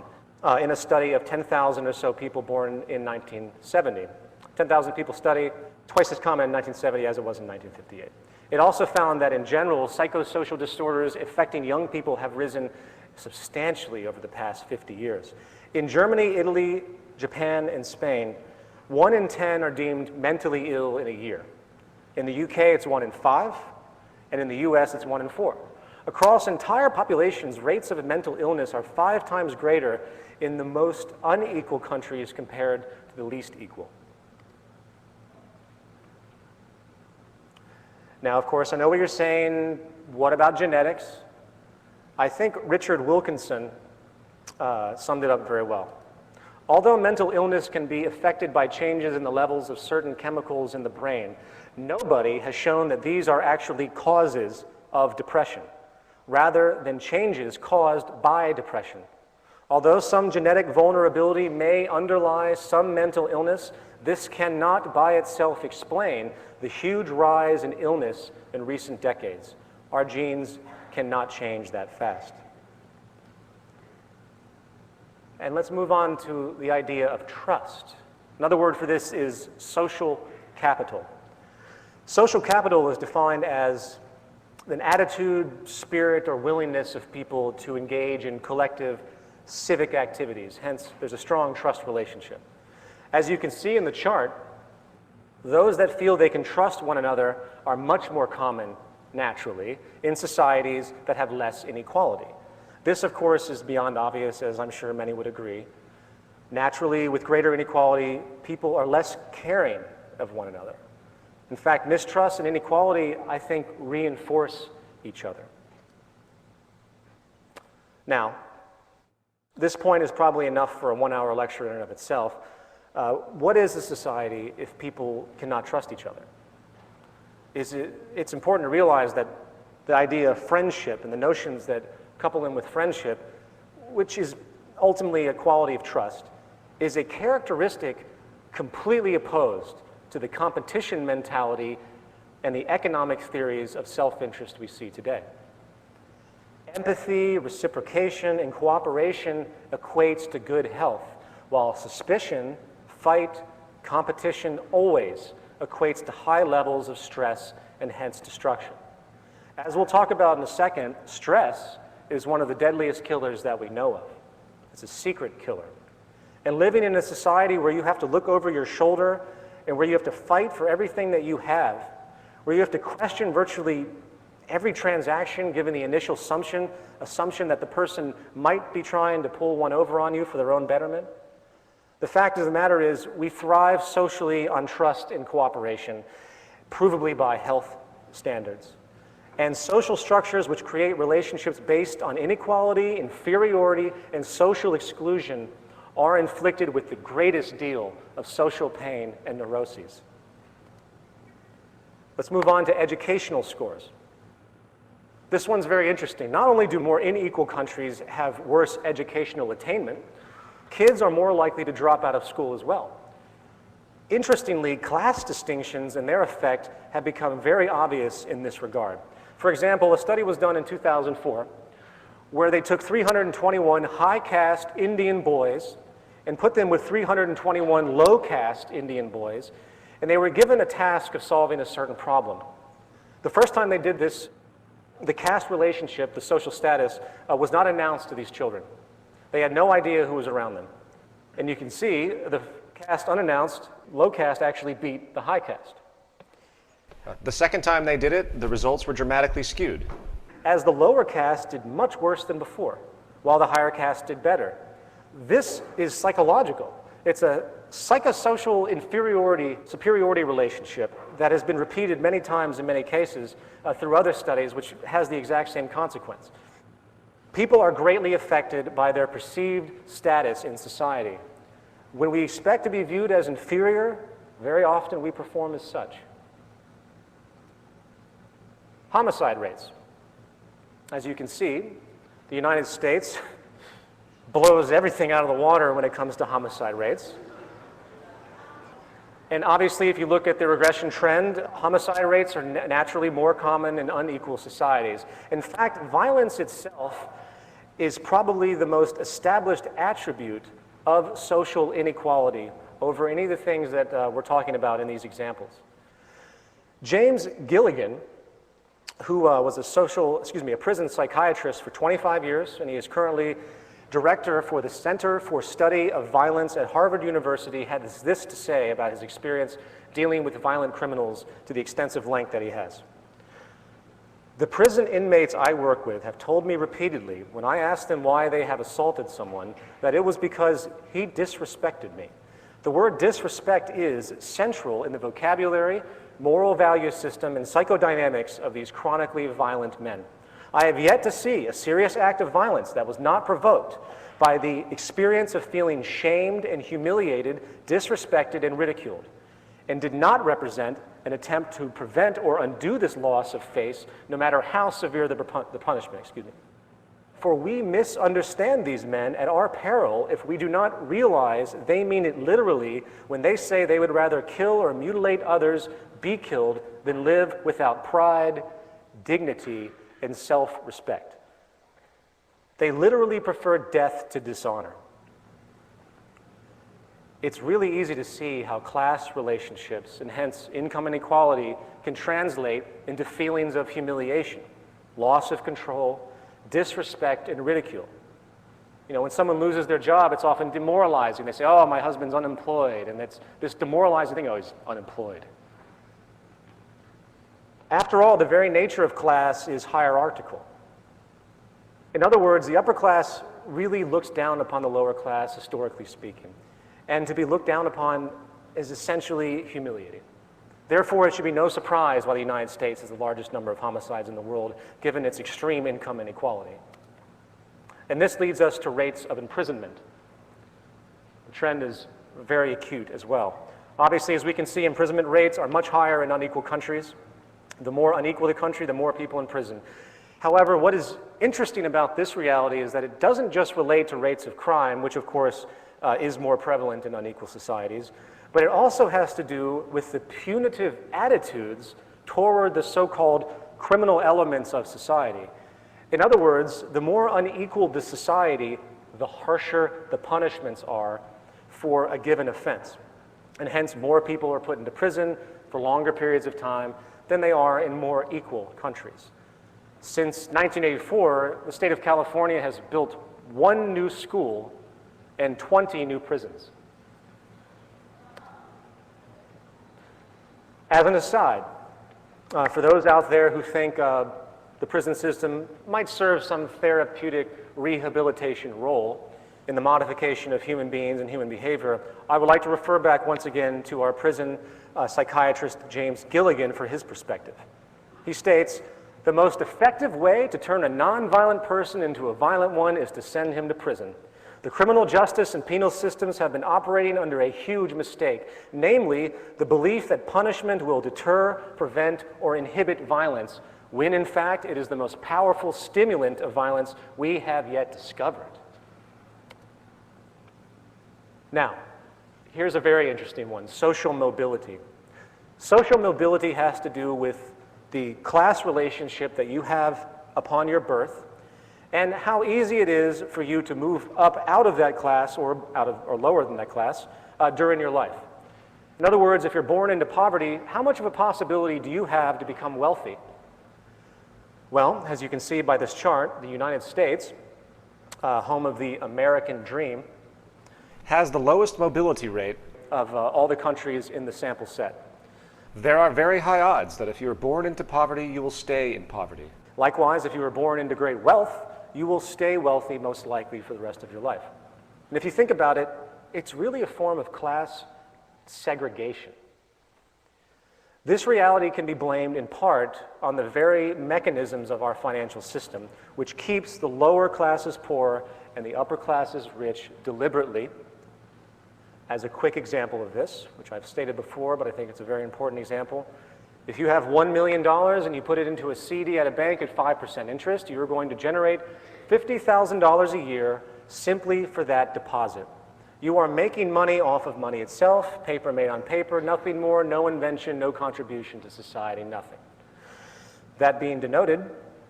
B: in a study of 10,000 or so people born in 1970. 10,000 people study, twice as common in 1970 as it was in 1958. It also found that in general, psychosocial disorders affecting young people have risen substantially over the past 50 years. In Germany, Italy, Japan, and Spain, 1 in 10 are deemed mentally ill in a year. In the UK, it's 1 in 5, and in the US, it's 1 in 4. Across entire populations, rates of mental illness are 5 times greater in the most unequal countries compared to the least equal. Now, of course, I know what you're saying. What about genetics? I think Richard Wilkinson summed it up very well. Although mental illness can be affected by changes in the levels of certain chemicals in the brain, nobody has shown that these are actually causes of depression, rather than changes caused by depression. Although some genetic vulnerability may underlie some mental illness, this cannot by itself explain the huge rise in illness in recent decades. Our genes cannot change that fast. And let's move on to the idea of trust. Another word for this is social capital. Social capital is defined as an attitude, spirit, or willingness of people to engage in collective civic activities. Hence, there's a strong trust relationship. As you can see in the chart, those that feel they can trust one another are much more common, naturally, in societies that have less inequality. This, of course, is beyond obvious, as I'm sure many would agree. Naturally, with greater inequality, people are less caring of one another. In fact, mistrust and inequality, I think, reinforce each other. Now, this point is probably enough for a 1-hour lecture in and of itself. What is a society if people cannot trust each other? It's important to realize that the idea of friendship and the notions that couple in with friendship, which is ultimately a quality of trust, is a characteristic completely opposed to the competition mentality and the economic theories of self-interest we see today. Empathy, reciprocation, and cooperation equates to good health, while suspicion, fight, competition always equates to high levels of stress and hence destruction. As we'll talk about in a second, stress is one of the deadliest killers that we know of. It's a secret killer. And living in a society where you have to look over your shoulder and where you have to fight for everything that you have, where you have to question virtually every transaction given the initial assumption that the person might be trying to pull one over on you for their own betterment. The fact of the matter is we thrive socially on trust and cooperation, provably by health standards. And social structures which create relationships based on inequality, inferiority, and social exclusion are inflicted with the greatest deal of social pain and neuroses. Let's move on to educational scores. This one's very interesting. Not only do more unequal countries have worse educational attainment, kids are more likely to drop out of school as well. Interestingly, class distinctions and their effect have become very obvious in this regard. For example, a study was done in 2004 where they took 321 high-caste Indian boys and put them with 321 low-caste Indian boys, and they were given a task of solving a certain problem. The first time they did this, the caste relationship, the social status, was not announced to these children. They had no idea who was around them. And you can see the caste unannounced, low caste actually beat the high caste.
A: The second time they did it, the results were dramatically skewed.
B: As the lower caste did much worse than before, while the higher caste did better. This is psychological. It's a psychosocial superiority relationship that has been repeated many times in many cases through other studies, which has the exact same consequence. People are greatly affected by their perceived status in society. When we expect to be viewed as inferior, very often we perform as such. Homicide rates. As you can see, the United States blows everything out of the water when it comes to homicide rates. And obviously, if you look at the regression trend, homicide rates are naturally more common in unequal societies. In fact, violence itself is probably the most established attribute of social inequality over any of the things that we're talking about in these examples. James Gilligan, who was a prison psychiatrist for 25 years, and he is currently director for the Center for Study of Violence at Harvard University, had this to say about his experience dealing with violent criminals to the extensive length that he has. The prison inmates I work with have told me repeatedly, when I asked them why they have assaulted someone, that it was because he disrespected me. The word disrespect is central in the vocabulary, moral value system, and psychodynamics of these chronically violent men. I have yet to see a serious act of violence that was not provoked by the experience of feeling shamed and humiliated, disrespected, and ridiculed, and did not represent an attempt to prevent or undo this loss of face, no matter how severe the punishment. For we misunderstand these men at our peril if we do not realize they mean it literally when they say they would rather kill or mutilate others, be killed, than live without pride, dignity, and self-respect. They literally prefer death to dishonor. It's really easy to see how class relationships, and hence income inequality, can translate into feelings of humiliation, loss of control, disrespect, and ridicule. You know, when someone loses their job, it's often demoralizing. They say, oh, my husband's unemployed, and it's this demoralizing thing, oh, he's unemployed. After all, the very nature of class is hierarchical. In other words, the upper class really looks down upon the lower class, historically speaking. And to be looked down upon is essentially humiliating. Therefore, it should be no surprise why the United States has the largest number of homicides in the world, given its extreme income inequality. And this leads us to rates of imprisonment. The trend is very acute as well. Obviously, as we can see, imprisonment rates are much higher in unequal countries. The more unequal the country, the more people in prison. However, what is interesting about this reality is that it doesn't just relate to rates of crime, which of course is more prevalent in unequal societies, but it also has to do with the punitive attitudes toward the so-called criminal elements of society. In other words, the more unequal the society, the harsher the punishments are for a given offense. And hence, more people are put into prison for longer periods of time than they are in more equal countries. Since 1984, the state of California has built 1 new school and 20 new prisons. As an aside, for those out there who think the prison system might serve some therapeutic rehabilitation role in the modification of human beings and human behavior, I would like to refer back once again to our prison psychiatrist James Gilligan for his perspective. He states, "The most effective way to turn a nonviolent person into a violent one is to send him to prison. The criminal justice and penal systems have been operating under a huge mistake, namely the belief that punishment will deter, prevent, or inhibit violence, when in fact it is the most powerful stimulant of violence we have yet discovered." Now, here's a very interesting one, social mobility. Social mobility has to do with the class relationship that you have upon your birth and how easy it is for you to move up out of that class or lower than that class during your life. In other words, if you're born into poverty, how much of a possibility do you have to become wealthy? Well, as you can see by this chart, the United States, home of the American dream,
A: has the lowest mobility rate.
B: of all the countries in the sample set.
A: There are very high odds that if you are born into poverty, you will stay in poverty.
B: Likewise, if you were born into great wealth, you will stay wealthy most likely for the rest of your life. And if you think about it, it's really a form of class segregation. This reality can be blamed in part on the very mechanisms of our financial system, which keeps the lower classes poor and the upper classes rich deliberately. As a quick example of this, which I've stated before, but I think it's a very important example, if you have $1 million and you put it into a CD at a bank at 5% interest, you're going to generate $50,000 a year simply for that deposit. You are making money off of money itself, paper made on paper, nothing more, no invention, no contribution to society, nothing. That being denoted,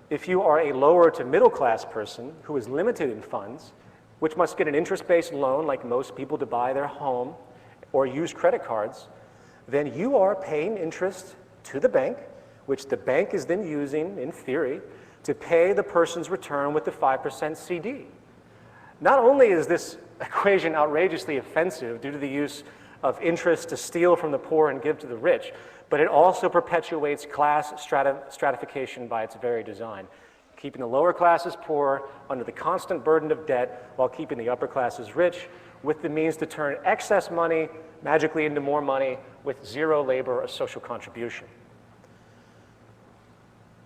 B: if you are a lower to middle class person who is limited in funds, which must get an interest-based loan like most people to buy their home or use credit cards, then you are paying interest to the bank, which the bank is then using, in theory, to pay the person's return with the 5% CD. Not only is this equation outrageously offensive due to the use of interest to steal from the poor and give to the rich, but it also perpetuates class stratification by its very design, keeping the lower classes poor under the constant burden of debt while keeping the upper classes rich with the means to turn excess money magically into more money with zero labor or social contribution.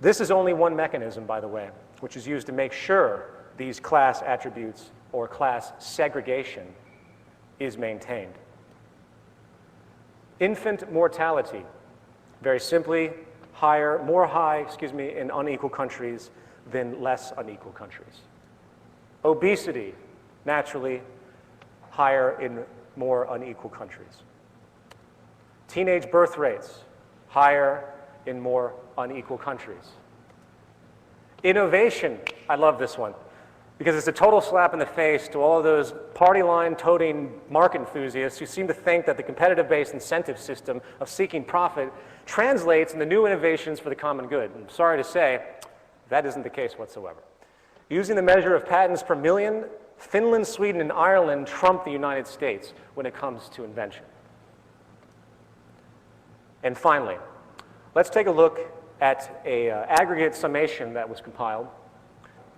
B: This is only one mechanism, by the way, which is used to make sure these class attributes or class segregation is maintained. Infant mortality, very simply, more high in unequal countries than less unequal countries. Obesity, naturally, higher in more unequal countries. Teenage birth rates, higher in more unequal countries. Innovation, I love this one, because it's a total slap in the face to all of those party line toting market enthusiasts who seem to think that the competitive-based incentive system of seeking profit translates into new innovations for the common good. I'm sorry to say, that isn't the case whatsoever. Using the measure of patents per million, Finland, Sweden, and Ireland trump the United States when it comes to invention. And finally, let's take a look at an aggregate summation that was compiled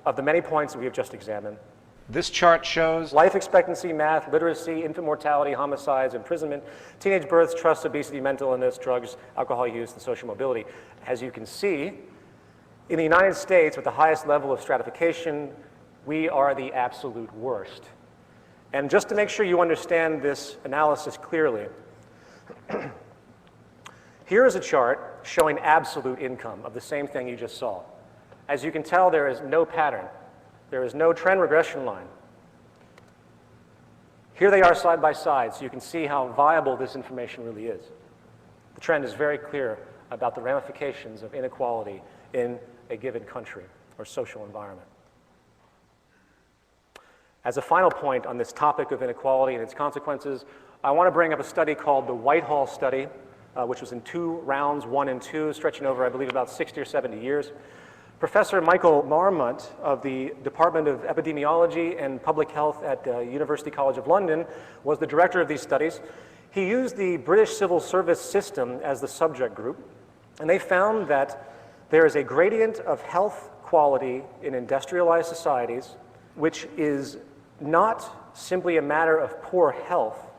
B: of the many points that we have just examined.
A: This chart shows
B: Life expectancy, math, literacy, infant mortality, homicides, imprisonment, teenage births, trust, obesity, mental illness, drugs, alcohol use, and social mobility. As you can see, in the United States, with the highest level of stratification, we are the absolute worst. And just to make sure you understand this analysis clearly, here is a chart showing absolute income of the same thing you just saw. As you can tell, there is no pattern. There is no trend regression line. Here they are side by side, so you can see how viable this information really is. The trend is very clear about the ramifications of inequality in a given country or social environment. As a final point on this topic of inequality and its consequences, I want to bring up a study called the Whitehall Study, which was in 2 rounds, 1 and 2, stretching over, I believe, about 60 or 70 years. Professor Michael Marmont of the Department of Epidemiology and Public Health at University College of London was the director of these studies. He used the British civil service system as the subject group, and they found that there is a gradient of health quality in industrialized societies, which is not simply a matter of poor health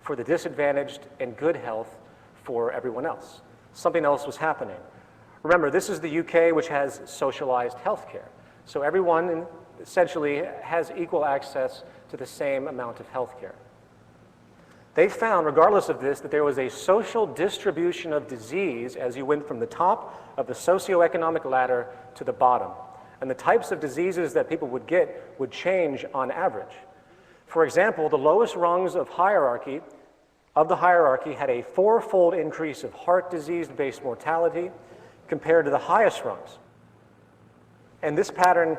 B: for the disadvantaged and good health for everyone else. Something else was happening. Remember, this is the UK, which has socialized healthcare. So everyone essentially has equal access to the same amount of healthcare. They found, regardless of this, that there was a social distribution of disease as you went from the top of the socioeconomic ladder to the bottom. And the types of diseases that people would get would change on average. For example, the lowest rungs of the hierarchy had a 4-fold increase of heart disease-based mortality compared to the highest rungs. And this pattern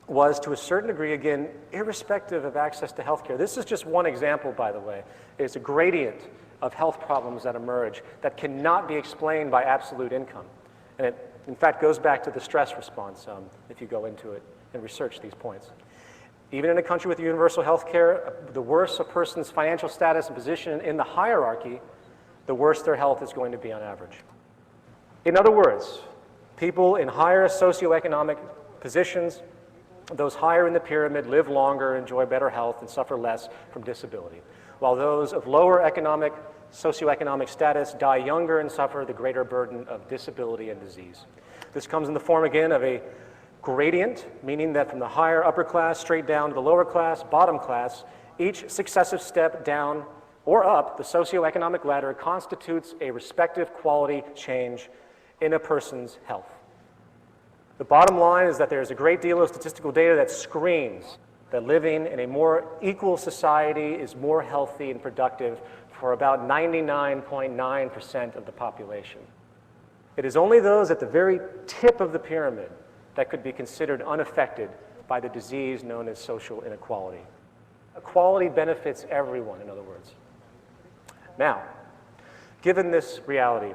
B: was, to a certain degree, again, irrespective of access to healthcare. This is just one example, by the way. It's a gradient of health problems that emerge that cannot be explained by absolute income. And it, in fact, goes back to the stress response if you go into it and research these points. Even in a country with universal health care, the worse a person's financial status and position in the hierarchy, the worse their health is going to be on average. In other words, people in higher socioeconomic positions, those higher in the pyramid, live longer, enjoy better health, and suffer less from disability, while those of lower socioeconomic status die younger and suffer the greater burden of disability and disease. This comes in the form, again, of a gradient, meaning that from the higher upper class straight down to the lower class, bottom class, each successive step down or up the socioeconomic ladder constitutes a respective quality change in a person's health. The bottom line is that there's a great deal of statistical data that screams that living in a more equal society is more healthy and productive for about 99.9% of the population. It is only those at the very tip of the pyramid that could be considered unaffected by the disease known as social inequality. Equality benefits everyone, in other words. Now, given this reality,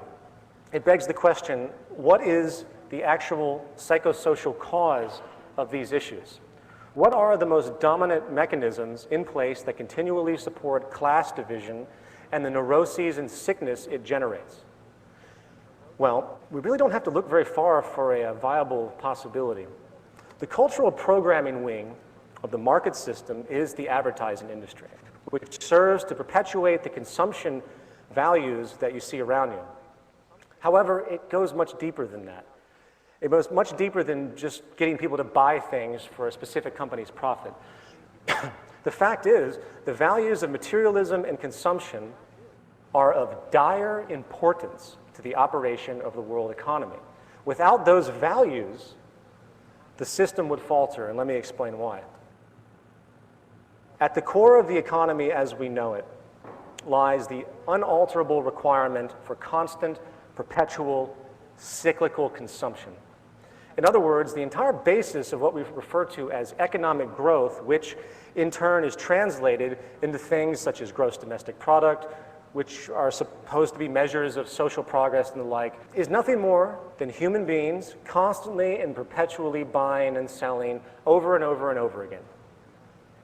B: it begs the question, what is the actual psychosocial cause of these issues? What are the most dominant mechanisms in place that continually support class division and the neuroses and sickness it generates? Well, we really don't have to look very far for a viable possibility. The cultural programming wing of the market system is the advertising industry, which serves to perpetuate the consumption values that you see around you. However, it goes much deeper than that. It goes much deeper than just getting people to buy things for a specific company's profit. The fact is, the values of materialism and consumption are of dire importance to the operation of the world economy. Without those values, the system would falter, and let me explain why. At the core of the economy as we know it lies the unalterable requirement for constant, perpetual, cyclical consumption. In other words, the entire basis of what we refer to as economic growth, which in turn is translated into things such as gross domestic product, which are supposed to be measures of social progress and the like, is nothing more than human beings constantly and perpetually buying and selling over and over and over again.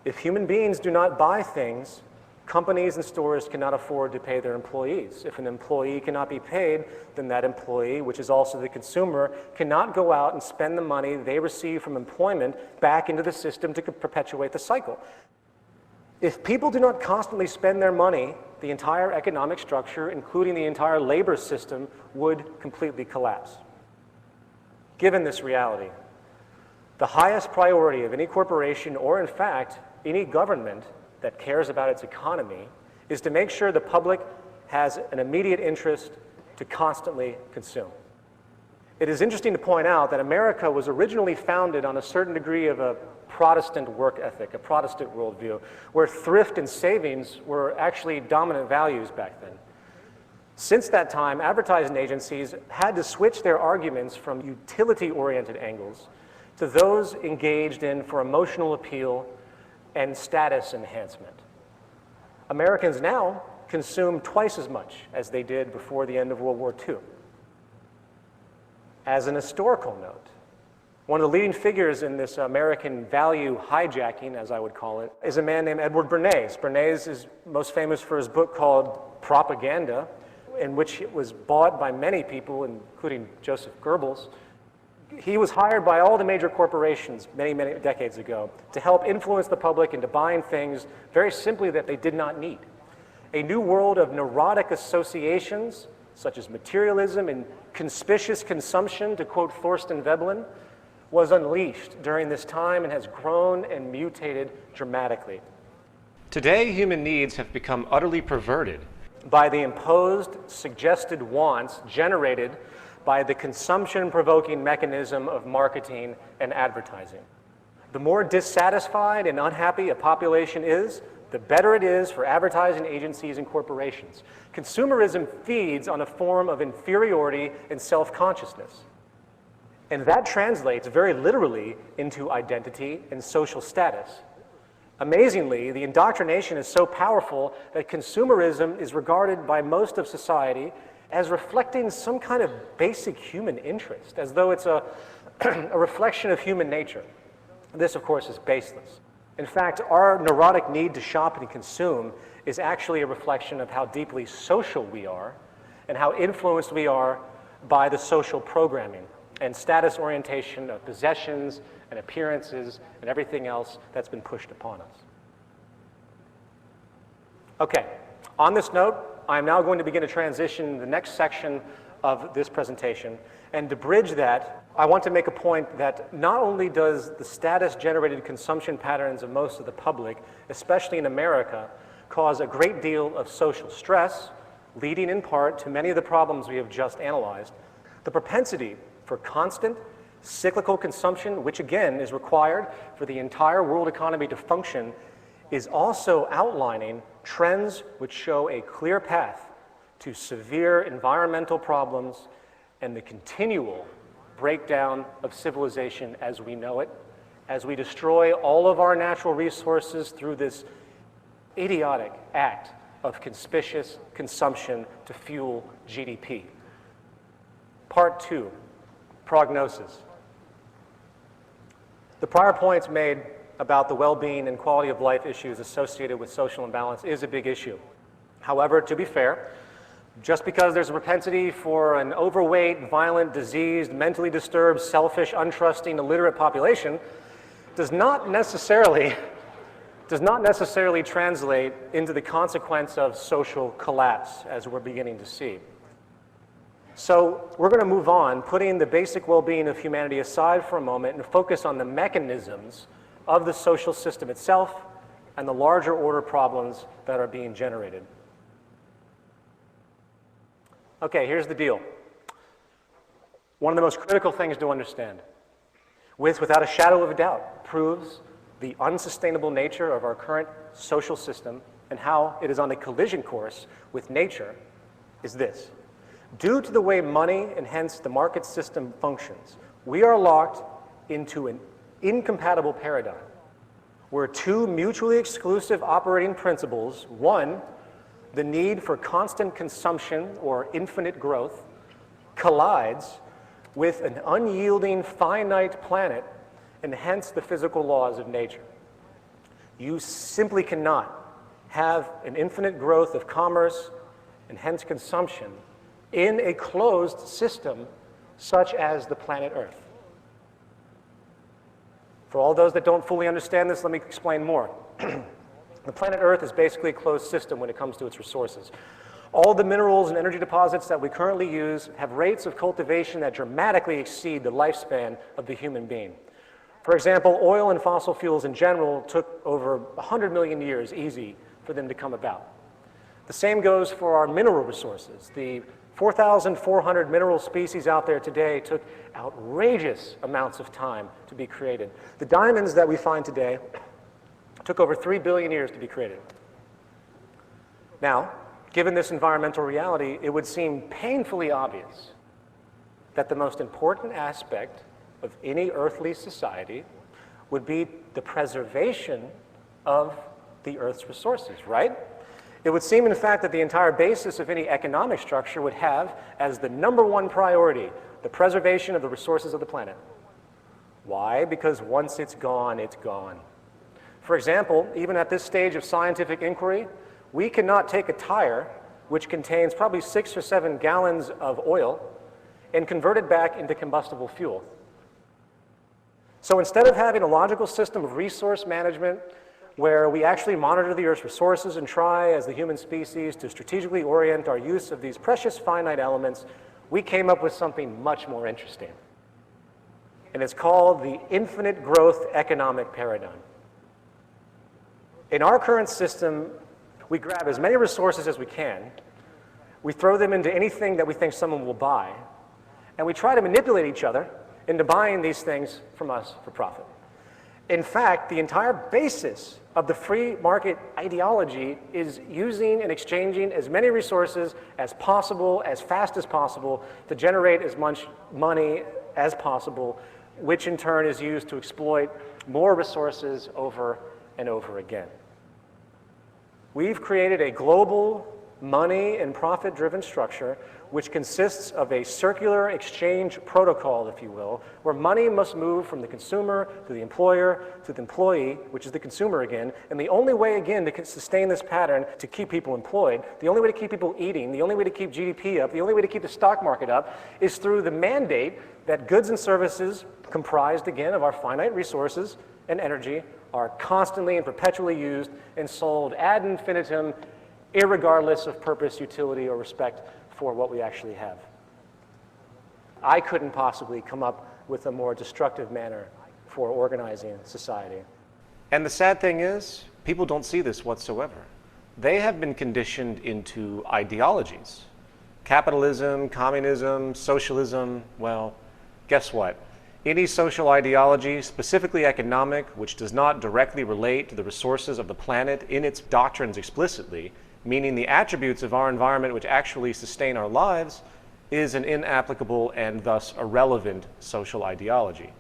B: If human beings do not buy things, companies and stores cannot afford to pay their employees. If an employee cannot be paid, then that employee, which is also the consumer, cannot go out and spend the money they receive from employment back into the system to perpetuate the cycle. If people do not constantly spend their money, the entire economic structure, including the entire labor system, would completely collapse. Given this reality, the highest priority of any corporation, or in fact, any government that cares about its economy, is to make sure the public has an immediate interest to constantly consume. It is interesting to point out that America was originally founded on a certain degree of a Protestant work ethic, a Protestant worldview, where thrift and savings were actually dominant values back then. Since that time, advertising agencies had to switch their arguments from utility-oriented angles to those engaged in for emotional appeal and status enhancement. Americans now consume twice as much as they did before the end of World War II. As an historical note, one of the leading figures in this American value hijacking, as I would call it, is a man named Edward Bernays. Bernays is most famous for his book called Propaganda, in which it was bought by many people, including Joseph Goebbels. He was hired by all the major corporations many, many decades ago to help influence the public into buying things very simply that they did not need. A new world of neurotic associations, such as materialism and conspicuous consumption, to quote Thorstein Veblen, was unleashed during this time and has grown and mutated dramatically.
A: Today, human needs have become utterly perverted
B: By the imposed, suggested wants generated by the consumption-provoking mechanism of marketing and advertising. The more dissatisfied and unhappy a population is, the better it is for advertising agencies and corporations. Consumerism feeds on a form of inferiority and self-consciousness. And that translates very literally into identity and social status. Amazingly, the indoctrination is so powerful that consumerism is regarded by most of society as reflecting some kind of basic human interest, as though it's a reflection of human nature. This, of course, is baseless. In fact, our neurotic need to shop and consume is actually a reflection of how deeply social we are and how influenced we are by the social programming and status orientation of possessions and appearances and everything else that's been pushed upon us. Okay, on this note, I'm now going to begin to transition the next section of this presentation. And to bridge that, I want to make a point that not only does the status-generated consumption patterns of most of the public, especially in America, cause a great deal of social stress, leading in part to many of the problems we have just analyzed, the propensity for constant cyclical consumption, which again is required for the entire world economy to function, is also outlining trends which show a clear path to severe environmental problems and the continual breakdown of civilization as we know it, as we destroy all of our natural resources through this idiotic act of conspicuous consumption to fuel GDP. Part 2, prognosis. The prior points made about the well-being and quality of life issues associated with social imbalance is a big issue. However, to be fair, just because there's a propensity for an overweight, violent, diseased, mentally disturbed, selfish, untrusting, illiterate population does not necessarily translate into the consequence of social collapse, as we're beginning to see. So we're going to move on, putting the basic well-being of humanity aside for a moment and focus on the mechanisms of the social system itself and the larger order problems that are being generated. Okay, here's the deal. One of the most critical things to understand, without a shadow of a doubt, proves the unsustainable nature of our current social system and how it is on a collision course with nature, is this. Due to the way money and hence the market system functions, we are locked into an incompatible paradigm where two mutually exclusive operating principles, one, the need for constant consumption or infinite growth, collides with an unyielding finite planet and hence the physical laws of nature. You simply cannot have an infinite growth of commerce and hence consumption in a closed system such as the planet Earth. For all those that don't fully understand this, let me explain more. The planet Earth is basically a closed system when it comes to its resources. All the minerals and energy deposits that we currently use have rates of cultivation that dramatically exceed the lifespan of the human being. For example, oil and fossil fuels in general took over 100 million years easy for them to come about. The same goes for our mineral resources. The 4,400 mineral species out there today took outrageous amounts of time to be created. The diamonds that we find today took over 3 billion years to be created. Now, given this environmental reality, it would seem painfully obvious that the most important aspect of any earthly society would be the preservation of the Earth's resources, right? It would seem, in fact, that the entire basis of any economic structure would have as the number one priority the preservation of the resources of the planet. Why? Because once it's gone, it's gone. For example, even at this stage of scientific inquiry, we cannot take a tire, which contains probably 6 or 7 gallons of oil, and convert it back into combustible fuel. So instead of having a logical system of resource management where we actually monitor the Earth's resources and try, as the human species, to strategically orient our use of these precious finite elements, we came up with something much more interesting. And it's called the infinite growth economic paradigm. In our current system, we grab as many resources as we can, we throw them into anything that we think someone will buy, and we try to manipulate each other into buying these things from us for profit. In fact, the entire basis of the free market ideology is using and exchanging as many resources as possible, as fast as possible, to generate as much money as possible, which in turn is used to exploit more resources over and over again. We've created a global money and profit-driven structure which consists of a circular exchange protocol, if you will, where money must move from the consumer to the employer to the employee, which is the consumer again, and the only way, again, to sustain this pattern, to keep people employed, the only way to keep people eating, the only way to keep GDP up, the only way to keep the stock market up, is through the mandate that goods and services comprised, again, of our finite resources and energy are constantly and perpetually used and sold ad infinitum, irregardless of purpose, utility, or respect for what we actually have. I couldn't possibly come up with a more destructive manner for organizing society.
A: And the sad thing is, people don't see this whatsoever. They have been conditioned into ideologies. Capitalism, communism, socialism, well, guess what? Any social ideology, specifically economic, which does not directly relate to the resources of the planet in its doctrines explicitly, meaning the attributes of our environment which actually sustain our lives, is an inapplicable and thus irrelevant social ideology.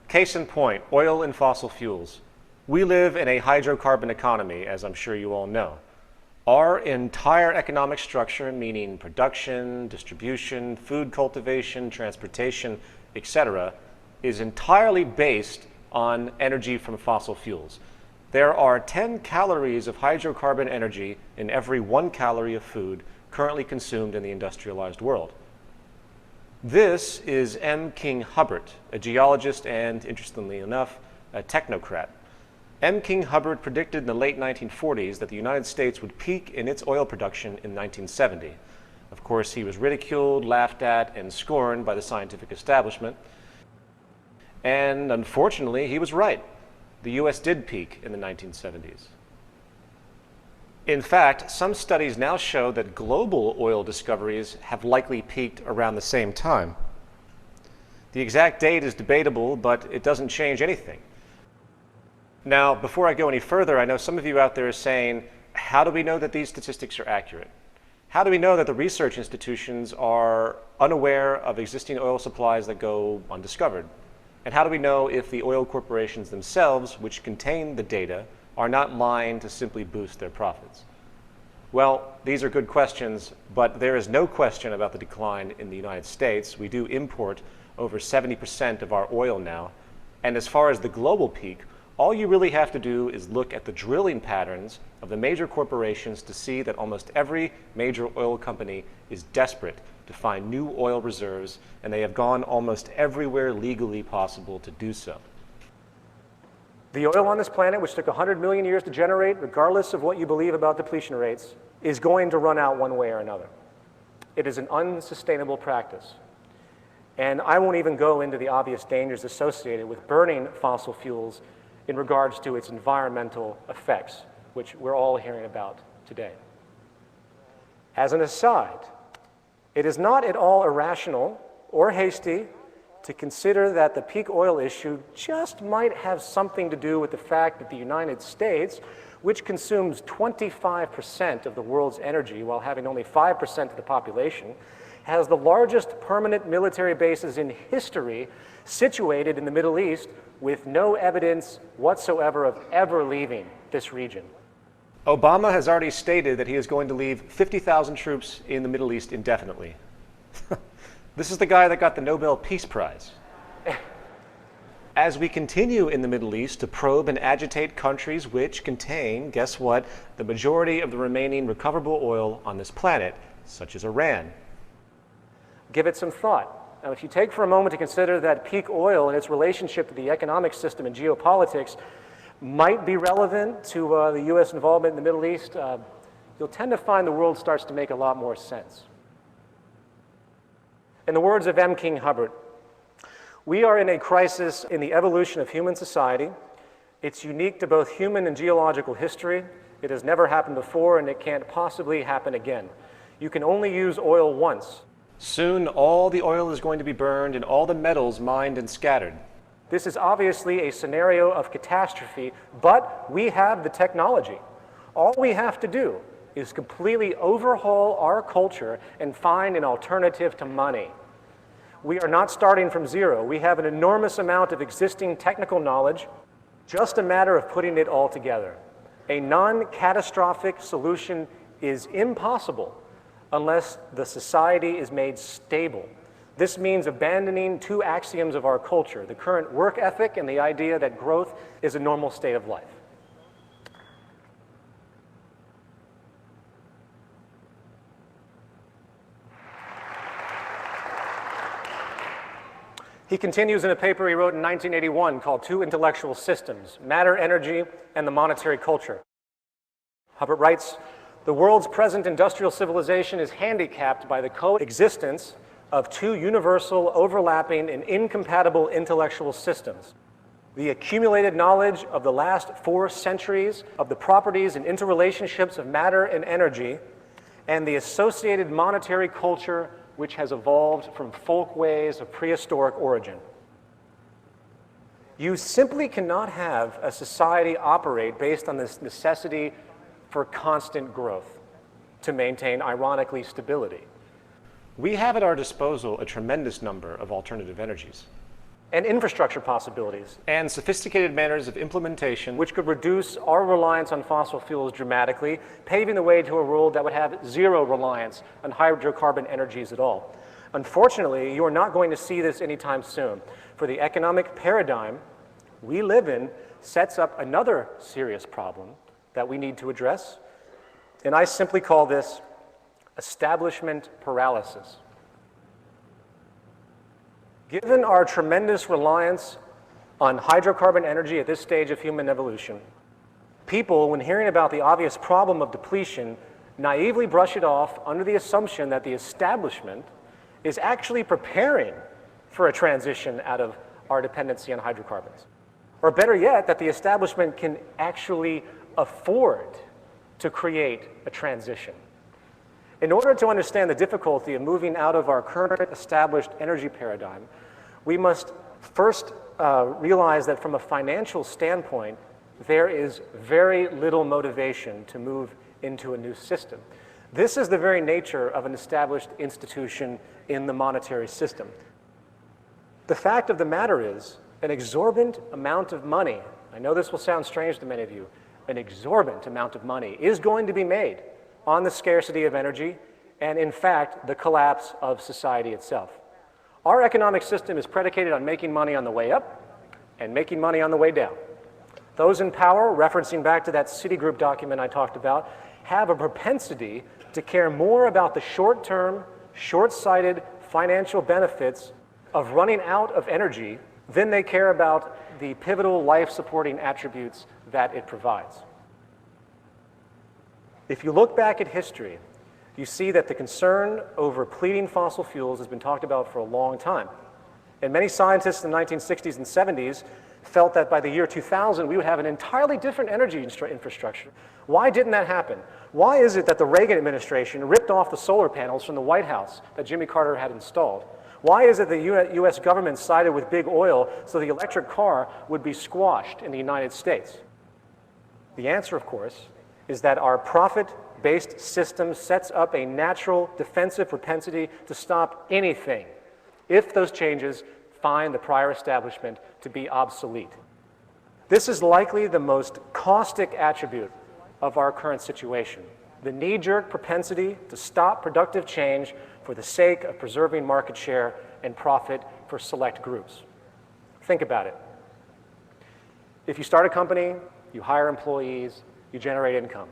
A: Case in point, oil and fossil fuels. We live in a hydrocarbon economy, as I'm sure you all know. Our entire economic structure, meaning production, distribution, food cultivation, transportation, etc., is entirely based on energy from fossil fuels. There are 10 calories of hydrocarbon energy in every 1 calorie of food currently consumed in the industrialized world. This is M. King Hubbert, a geologist and, interestingly enough, a technocrat. M. King Hubbert predicted in the late 1940s that the United States would peak in its oil production in 1970. Of course, he was ridiculed, laughed at, and scorned by the scientific establishment. And unfortunately, he was right. The U.S. did peak in the 1970s. In fact, some studies now show that global oil discoveries have likely peaked around the same time. The exact date is debatable, but it doesn't change anything. Now, before I go any further, I know some of you out there are saying, how do we know that these statistics are accurate? How do we know that the research institutions are unaware of existing oil supplies that go undiscovered? And how do we know if the oil corporations themselves, which contain the data, are not lying to simply boost their profits? Well, these are good questions, but there is no question about the decline in the United States. We do import over 70% of our oil now. And as far as the global peak, all you really have to do is look at the drilling patterns of the major corporations to see that almost every major oil company is desperate to find new oil reserves, and they have gone almost everywhere legally possible to do so.
B: The oil on this planet, which took 100 million years to generate, regardless of what you believe about depletion rates, is going to run out one way or another. It is an unsustainable practice. And I won't even go into the obvious dangers associated with burning fossil fuels in regards to its environmental effects, which we're all hearing about today. As an aside, it is not at all irrational or hasty to consider that the peak oil issue just might have something to do with the fact that the United States, which consumes 25% of the world's energy while having only 5% of the population, has the largest permanent military bases in history situated in the Middle East with no evidence whatsoever of ever leaving this region.
A: Obama has already stated that he is going to leave 50,000 troops in the Middle East indefinitely. This is the guy that got the Nobel Peace Prize. As we continue in the Middle East to probe and agitate countries which contain, guess what, the majority of the remaining recoverable oil on this planet, such as Iran.
B: Give it some thought. Now, if you take for a moment to consider that peak oil and its relationship to the economic system and geopolitics might be relevant to the U.S. involvement in the Middle East, you'll tend to find the world starts to make a lot more sense. In the words of M. King Hubbard, we are in a crisis in the evolution of human society. It's unique to both human and geological history. It has never happened before, and it can't possibly happen again. You can only use oil once.
A: Soon, all the oil is going to be burned and all the metals mined and scattered.
B: This is obviously a scenario of catastrophe, but we have the technology. All we have to do is completely overhaul our culture and find an alternative to money. We are not starting from zero. We have an enormous amount of existing technical knowledge, just a matter of putting it all together. A non-catastrophic solution is impossible unless the society is made stable. This means abandoning two axioms of our culture, the current work ethic and the idea that growth is a normal state of life. He continues in a paper he wrote in 1981 called Two Intellectual Systems, Matter, Energy, and the Monetary Culture. Hubbard writes, the world's present industrial civilization is handicapped by the coexistence of two universal, overlapping, and incompatible intellectual systems. The accumulated knowledge of the last 4 centuries of the properties and interrelationships of matter and energy, and the associated monetary culture which has evolved from folkways of prehistoric origin. You simply cannot have a society operate based on this necessity for constant growth to maintain, ironically, stability.
A: We have at our disposal a tremendous number of alternative energies.
B: And infrastructure possibilities.
A: And sophisticated manners of implementation,
B: which could reduce our reliance on fossil fuels dramatically, paving the way to a world that would have zero reliance on hydrocarbon energies at all. Unfortunately, you are not going to see this anytime soon, for the economic paradigm we live in sets up another serious problem that we need to address, and I simply call this establishment paralysis. Given our tremendous reliance on hydrocarbon energy at this stage of human evolution, people, when hearing about the obvious problem of depletion, naively brush it off under the assumption that the establishment is actually preparing for a transition out of our dependency on hydrocarbons. Or better yet, that the establishment can actually afford to create a transition. In order to understand the difficulty of moving out of our current established energy paradigm, we must first realize that from a financial standpoint, there is very little motivation to move into a new system. This is the very nature of an established institution in the monetary system. The fact of the matter is, an exorbitant amount of money, I know this will sound strange to many of you, an exorbitant amount of money is going to be made on the scarcity of energy and, in fact, the collapse of society itself. Our economic system is predicated on making money on the way up and making money on the way down. Those in power, referencing back to that Citigroup document I talked about, have a propensity to care more about the short-term, short-sighted financial benefits of running out of energy than they care about the pivotal life-supporting attributes that it provides. If you look back at history, you see that the concern over depleting fossil fuels has been talked about for a long time. And many scientists in the 1960s and 70s felt that by the year 2000, we would have an entirely different energy infrastructure. Why didn't that happen? Why is it that the Reagan administration ripped off the solar panels from the White House that Jimmy Carter had installed? Why is it the US government sided with big oil so the electric car would be squashed in the United States? The answer, of course, is that our profit market-based system sets up a natural defensive propensity to stop anything if those changes find the prior establishment to be obsolete. This is likely the most caustic attribute of our current situation, the knee-jerk propensity to stop productive change for the sake of preserving market share and profit for select groups. Think about it. If you start a company, you hire employees, you generate income.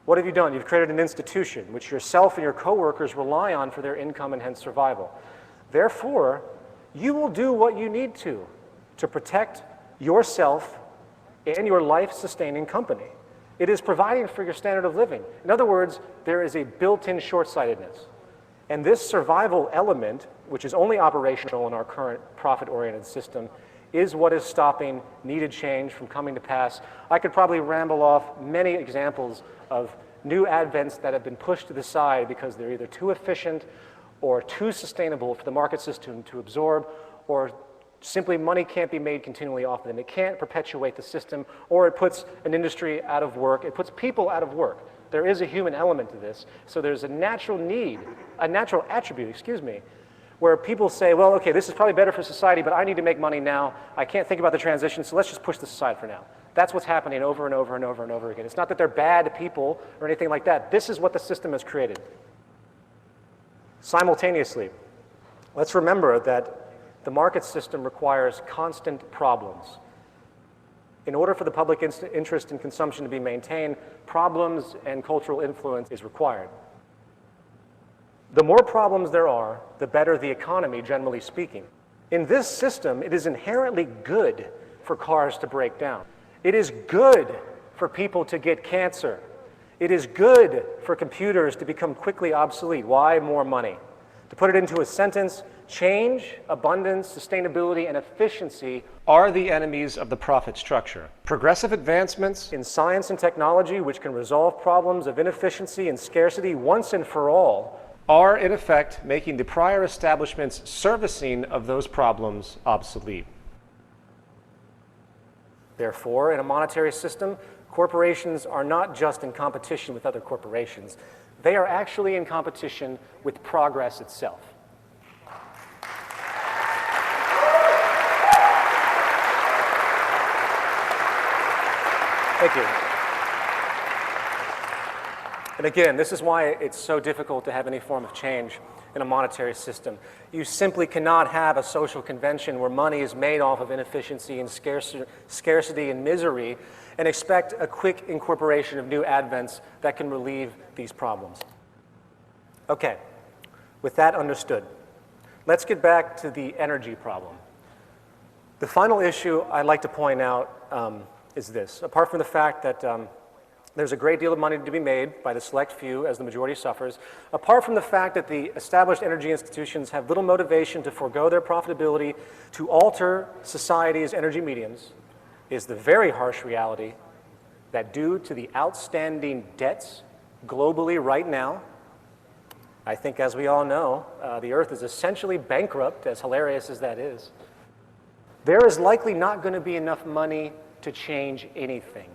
B: What have you done? You've created an institution which yourself and your coworkers rely on for their income and hence survival. Therefore, you will do what you need to protect yourself and your life-sustaining company. It is providing for your standard of living. In other words, there is a built-in short-sightedness. And this survival element, which is only operational in our current profit-oriented system, is what is stopping needed change from coming to pass. I could probably ramble off many examples of new advents that have been pushed to the side because they're either too efficient or too sustainable for the market system to absorb, or simply money can't be made continually off of them. It can't perpetuate the system, or it puts an industry out of work. It puts people out of work. There is a human element to this. So there's a natural need, a natural attribute, where people say, well, okay, this is probably better for society, but I need to make money now. I can't think about the transition, so let's just push this aside for now. That's what's happening over and over and over and over again. It's not that they're bad people or anything like that. This is what the system has created. Simultaneously, let's remember that the market system requires constant problems. In order for the public interest in consumption to be maintained, problems and cultural influence is required. The more problems there are, the better the economy, generally speaking. In this system, it is inherently good for cars to break down. It is good for people to get cancer. It is good for computers to become quickly obsolete. Why? More money. To put it into a sentence, change, abundance, sustainability, and efficiency
A: are the enemies of the profit structure. Progressive advancements
B: in science and technology, which can resolve problems of inefficiency and scarcity once and for all,
A: are, in effect, making the prior establishment's servicing of those problems obsolete.
B: Therefore, in a monetary system, corporations are not just in competition with other corporations. They are actually in competition with progress itself. Thank you. And again, this is why it's so difficult to have any form of change in a monetary system. You simply cannot have a social convention where money is made off of inefficiency and scarcity and misery and expect a quick incorporation of new advents that can relieve these problems. Okay, with that understood, let's get back to the energy problem. The final issue I'd like to point out is this. Apart from the fact that there's a great deal of money to be made by the select few as the majority suffers, apart from the fact that the established energy institutions have little motivation to forego their profitability to alter society's energy mediums, is the very harsh reality that due to the outstanding debts globally right now, I think as we all know, the Earth is essentially bankrupt, as hilarious as that is. There is likely not going to be enough money to change anything.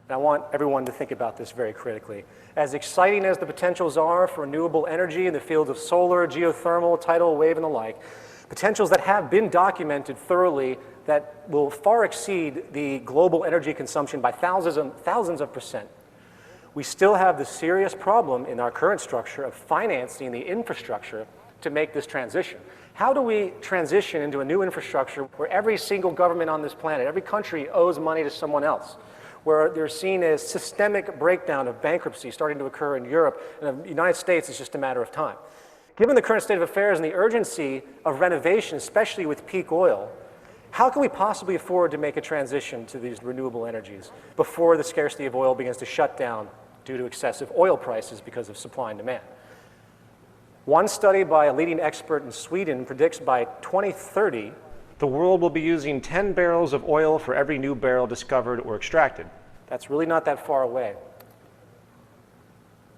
B: And I want everyone to think about this very critically. As exciting as the potentials are for renewable energy in the fields of solar, geothermal, tidal wave, and the like, potentials that have been documented thoroughly that will far exceed the global energy consumption by thousands of percent. We still have the serious problem in our current structure of financing the infrastructure to make this transition. How do we transition into a new infrastructure where every single government on this planet, every country owes money to someone else, where they're seen as systemic breakdown of bankruptcy starting to occur in Europe, and the United States is just a matter of time. Given the current state of affairs and the urgency of renovation, especially with peak oil, how can we possibly afford to make a transition to these renewable energies before the scarcity of oil begins to shut down due to excessive oil prices because of supply and demand? One study by a leading expert in Sweden predicts by 2030,
A: the world will be using 10 barrels of oil for every new barrel discovered or extracted.
B: That's really not that far away.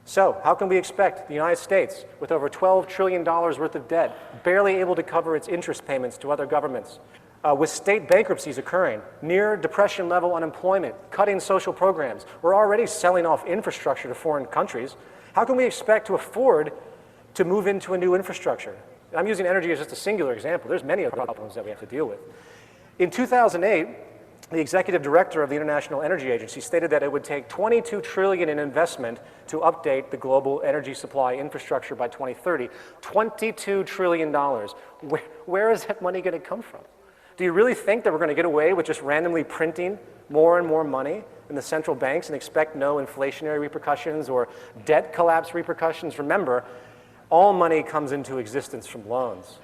B: So, how can we expect the United States, with over $12 trillion worth of debt, barely able to cover its interest payments to other governments, with state bankruptcies occurring, near depression-level unemployment, cutting social programs. We're already selling off infrastructure to foreign countries. How can we expect to afford to move into a new infrastructure? I'm using energy as just a singular example. There's many other problems that we have to deal with. In 2008, the executive director of the International Energy Agency stated that it would take $22 trillion in investment to update the global energy supply infrastructure by 2030. $22 trillion. Where is that money going to come from? Do you really think that we're going to get away with just randomly printing more and more money in the central banks and expect no inflationary repercussions or debt collapse repercussions? Remember, all money comes into existence from loans.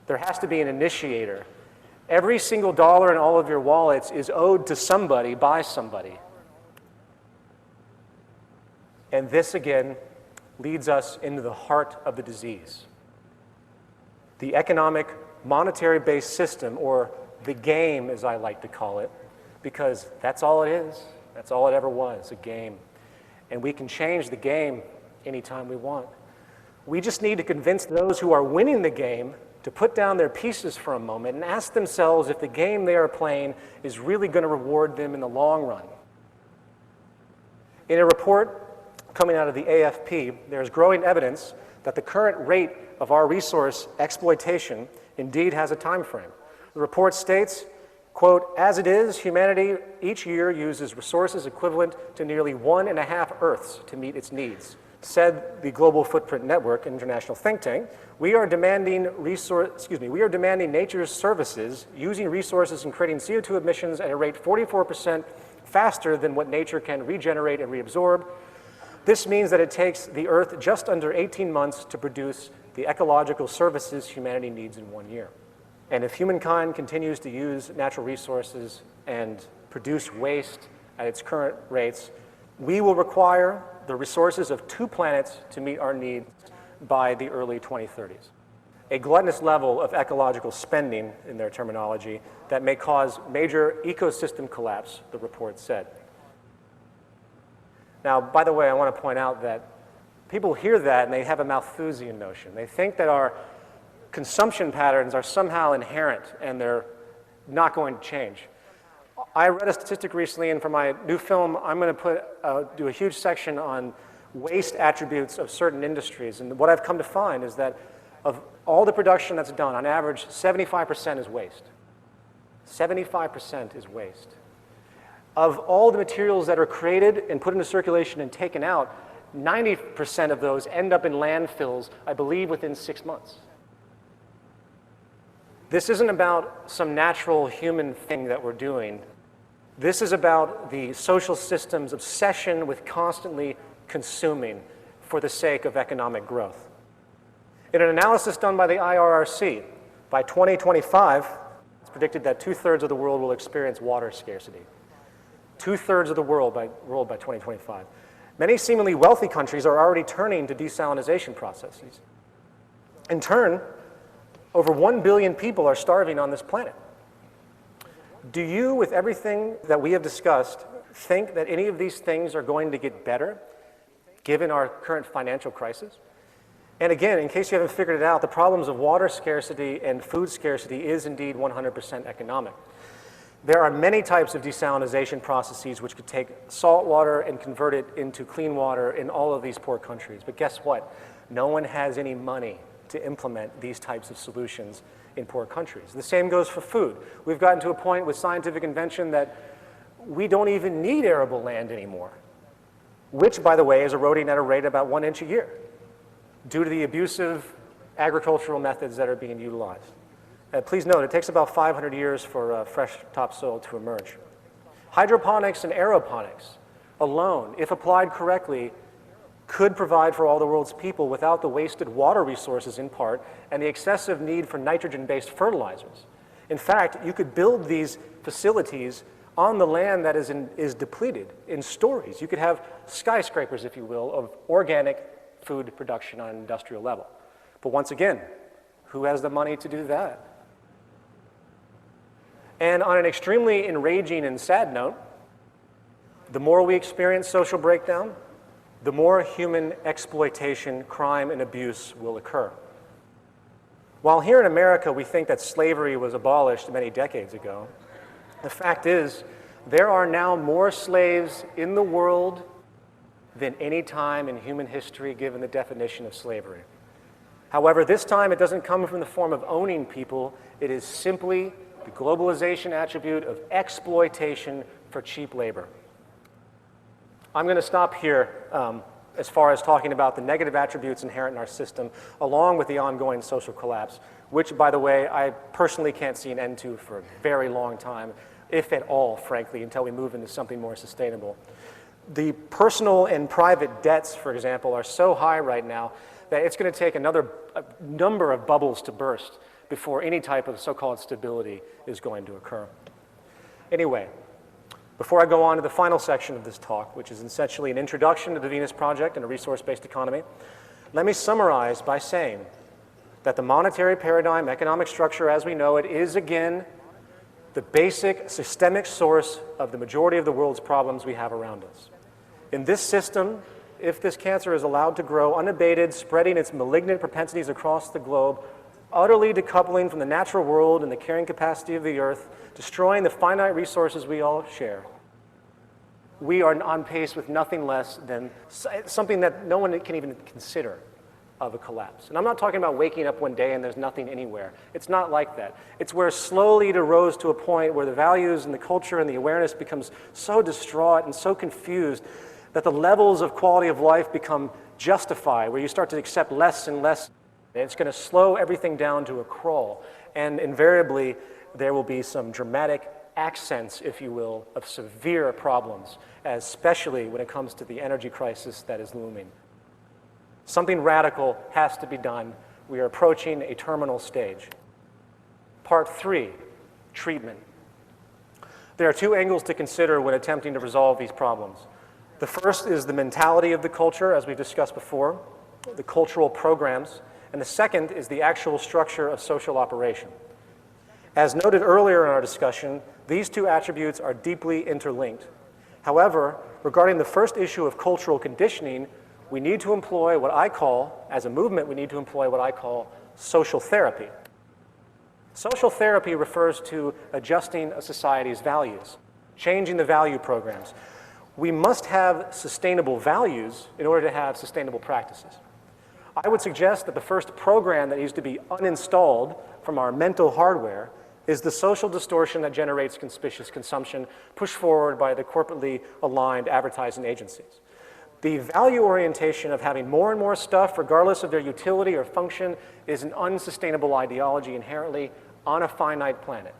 B: There has to be an initiator. Every single dollar in all of your wallets is owed to somebody by somebody. And this, again, leads us into the heart of the disease. The economic, monetary-based system, or the game, as I like to call it, because that's all it is. That's all it ever was, a game. And we can change the game anytime we want. We just need to convince those who are winning the game to put down their pieces for a moment and ask themselves if the game they are playing is really going to reward them in the long run. In a report coming out of the AFP, there's growing evidence that the current rate of our resource exploitation indeed has a time frame. The report states, quote, "As it is, humanity each year uses resources equivalent to nearly 1.5 Earths to meet its needs." Said the Global Footprint Network, an international think tank, we are demanding nature's services, using resources and creating CO2 emissions at a rate 44% faster than what nature can regenerate and reabsorb. This means that it takes the Earth just under 18 months to produce the ecological services humanity needs in 1 year. And if humankind continues to use natural resources and produce waste at its current rates, we will require the resources of 2 planets to meet our needs by the early 2030s. A gluttonous level of ecological spending, in their terminology, that may cause major ecosystem collapse, the report said. Now, by the way, I want to point out that people hear that and they have a Malthusian notion. They think that our consumption patterns are somehow inherent and they're not going to change. I read a statistic recently, and for my new film, I'm going to do a huge section on waste attributes of certain industries. And what I've come to find is that of all the production that's done, on average, 75% is waste. 75% is waste. Of all the materials that are created and put into circulation and taken out, 90% of those end up in landfills, I believe, within 6 months. This isn't about some natural human thing that we're doing. This is about the social system's obsession with constantly consuming for the sake of economic growth. In an analysis done by the IRRC, by 2025, it's predicted that 2/3 of the world will experience water scarcity. 2/3 of the world by 2025. Many seemingly wealthy countries are already turning to desalination processes. In turn, over 1 billion people are starving on this planet. Do you, with everything that we have discussed, think that any of these things are going to get better, given our current financial crisis? And again, in case you haven't figured it out, the problems of water scarcity and food scarcity is indeed 100% economic. There are many types of desalination processes which could take salt water and convert it into clean water in all of these poor countries. But guess what? No one has any money to implement these types of solutions in poor countries. The same goes for food. We've gotten to a point with scientific invention that we don't even need arable land anymore, which, by the way, is eroding at a rate about 1 inch a year due to the abusive agricultural methods that are being utilized. Please note, it takes about 500 years for fresh topsoil to emerge. Hydroponics and aeroponics alone, if applied correctly, could provide for all the world's people without the wasted water resources in part and the excessive need for nitrogen-based fertilizers. In fact, you could build these facilities on the land that is depleted in stories. You could have skyscrapers, if you will, of organic food production on an industrial level. But once again, who has the money to do that? And on an extremely enraging and sad note, the more we experience social breakdown, the more human exploitation, crime, and abuse will occur. While here in America we think that slavery was abolished many decades ago, the fact is there are now more slaves in the world than any time in human history given the definition of slavery. However, this time it doesn't come from the form of owning people, it is simply the globalization attribute of exploitation for cheap labor. I'm going to stop here as far as talking about the negative attributes inherent in our system, along with the ongoing social collapse, which, by the way, I personally can't see an end to for a very long time, if at all, frankly, until we move into something more sustainable. The personal and private debts, for example, are so high right now that it's going to take a number of bubbles to burst before any type of so-called stability is going to occur. Anyway, before I go on to the final section of this talk, which is essentially an introduction to the Venus Project and a resource-based economy, let me summarize by saying that the monetary paradigm, economic structure as we know it, is again the basic systemic source of the majority of the world's problems we have around us. In this system, if this cancer is allowed to grow unabated, spreading its malignant propensities across the globe, utterly decoupling from the natural world and the carrying capacity of the earth, destroying the finite resources we all share, we are on pace with nothing less than something that no one can even consider of a collapse. And I'm not talking about waking up one day and there's nothing anywhere. It's not like that. It's where slowly it arose to a point where the values and the culture and the awareness becomes so distraught and so confused that the levels of quality of life become justified, where you start to accept less and less. It's going to slow everything down to a crawl. And invariably, there will be some dramatic accents, if you will, of severe problems, especially when it comes to the energy crisis that is looming. Something radical has to be done. We are approaching a terminal stage. Part 3, treatment. There are two angles to consider when attempting to resolve these problems. The first is the mentality of the culture, as we've discussed before, the cultural programs, and the second is the actual structure of social operation. As noted earlier in our discussion, these two attributes are deeply interlinked. However, regarding the first issue of cultural conditioning, we need to employ what I call, as a movement, we need to employ what I call social therapy. Social therapy refers to adjusting a society's values, changing the value programs. We must have sustainable values in order to have sustainable practices. I would suggest that the first program that needs to be uninstalled from our mental hardware is the social distortion that generates conspicuous consumption pushed forward by the corporately aligned advertising agencies. The value orientation of having more and more stuff, regardless of their utility or function, is an unsustainable ideology inherently on a finite planet.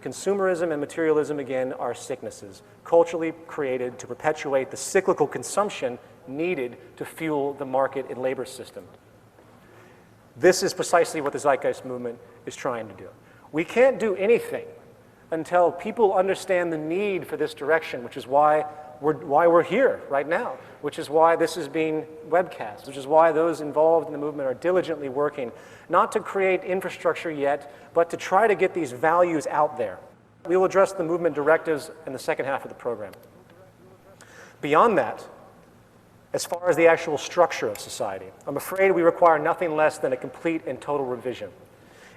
B: Consumerism and materialism, again, are sicknesses, culturally created to perpetuate the cyclical consumption needed to fuel the market and labor system. This is precisely what the Zeitgeist movement is trying to do. We can't do anything until people understand the need for this direction, which is why we're here right now, which is why this is being webcast, which is why those involved in the movement are diligently working, not to create infrastructure yet, but to try to get these values out there. We will address the movement directives in the second half of the program. Beyond that, as far as the actual structure of society, I'm afraid we require nothing less than a complete and total revision.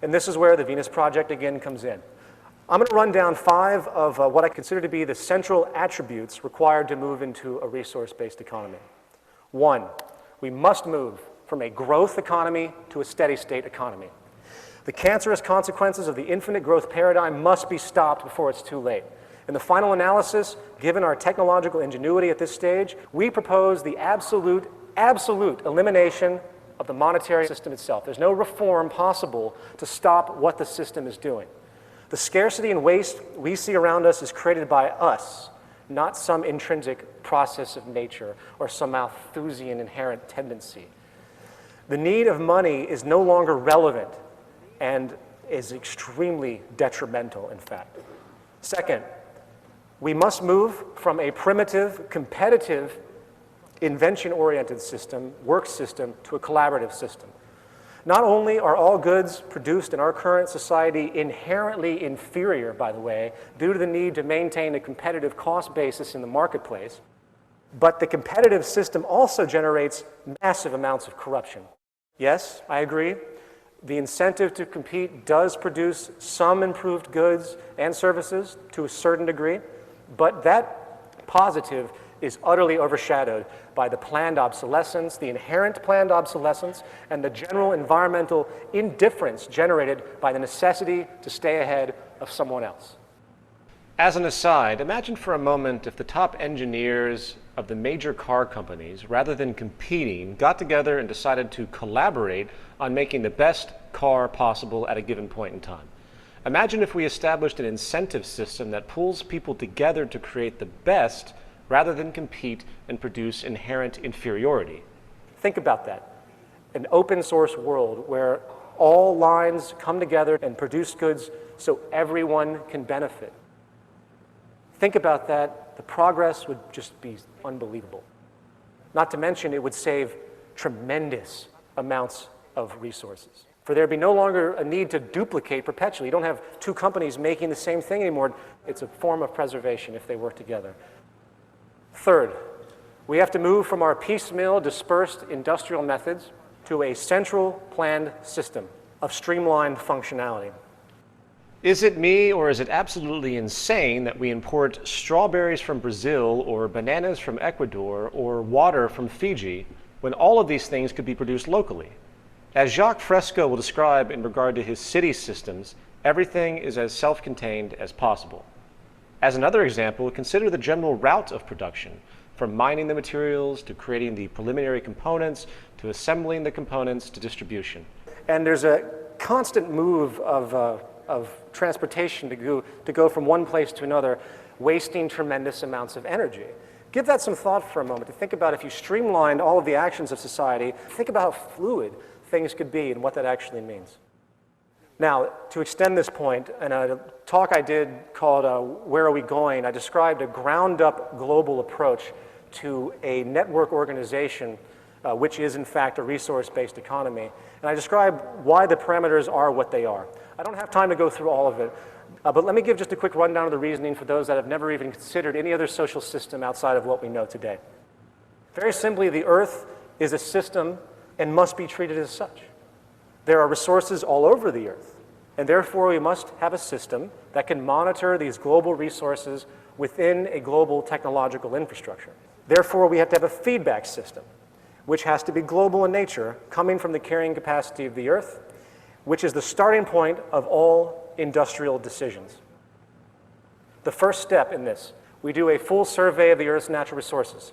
B: And this is where the Venus Project again comes in. I'm going to run down 5 of what I consider to be the central attributes required to move into a resource-based economy. 1, we must move from a growth economy to a steady-state economy. The cancerous consequences of the infinite growth paradigm must be stopped before it's too late. In the final analysis, given our technological ingenuity at this stage, we propose the absolute elimination of the monetary system itself. There's no reform possible to stop what the system is doing. The scarcity and waste we see around us is created by us, not some intrinsic process of nature or some Malthusian inherent tendency. The need of money is no longer relevant and is extremely detrimental, in fact. Second, we must move from a primitive, competitive, invention-oriented system, work system, to a collaborative system. Not only are all goods produced in our current society inherently inferior, by the way, due to the need to maintain a competitive cost basis in the marketplace, but the competitive system also generates massive amounts of corruption. Yes, I agree. The incentive to compete does produce some improved goods and services to a certain degree, but that positive is utterly overshadowed by the planned obsolescence, the inherent planned obsolescence, and the general environmental indifference generated by the necessity to stay ahead of someone else.
A: As an aside, imagine for a moment if the top engineers of the major car companies, rather than competing, got together and decided to collaborate on making the best car possible at a given point in time. Imagine if we established an incentive system that pulls people together to create the best rather than compete and produce inherent inferiority.
B: Think about that. An open source world where all lines come together and produce goods so everyone can benefit. Think about that, the progress would just be unbelievable. Not to mention it would save tremendous amounts of resources. For there'd be no longer a need to duplicate perpetually. You don't have two companies making the same thing anymore. It's a form of preservation if they work together. Third, we have to move from our piecemeal, dispersed industrial methods to a central planned system of streamlined functionality.
A: Is it me, or is it absolutely insane that we import strawberries from Brazil or bananas from Ecuador or water from Fiji when all of these things could be produced locally? As Jacques Fresco will describe in regard to his city systems, everything is as self-contained as possible. As another example, consider the general route of production, from mining the materials to creating the preliminary components to assembling the components to distribution.
B: And there's a constant move of transportation to go from one place to another, wasting tremendous amounts of energy. Give that some thought for a moment to think about if you streamlined all of the actions of society, think about how fluid things could be and what that actually means. Now, to extend this point, in a talk I did called Where Are We Going?, I described a ground-up global approach to a network organization which is in fact a resource-based economy. And I describe why the parameters are what they are. I don't have time to go through all of it, but let me give just a quick rundown of the reasoning for those that have never even considered any other social system outside of what we know today. Very simply, the Earth is a system and must be treated as such. There are resources all over the Earth, and therefore we must have a system that can monitor these global resources within a global technological infrastructure. Therefore, we have to have a feedback system, which has to be global in nature, coming from the carrying capacity of the Earth, which is the starting point of all industrial decisions. The first step in this, we do a full survey of the Earth's natural resources.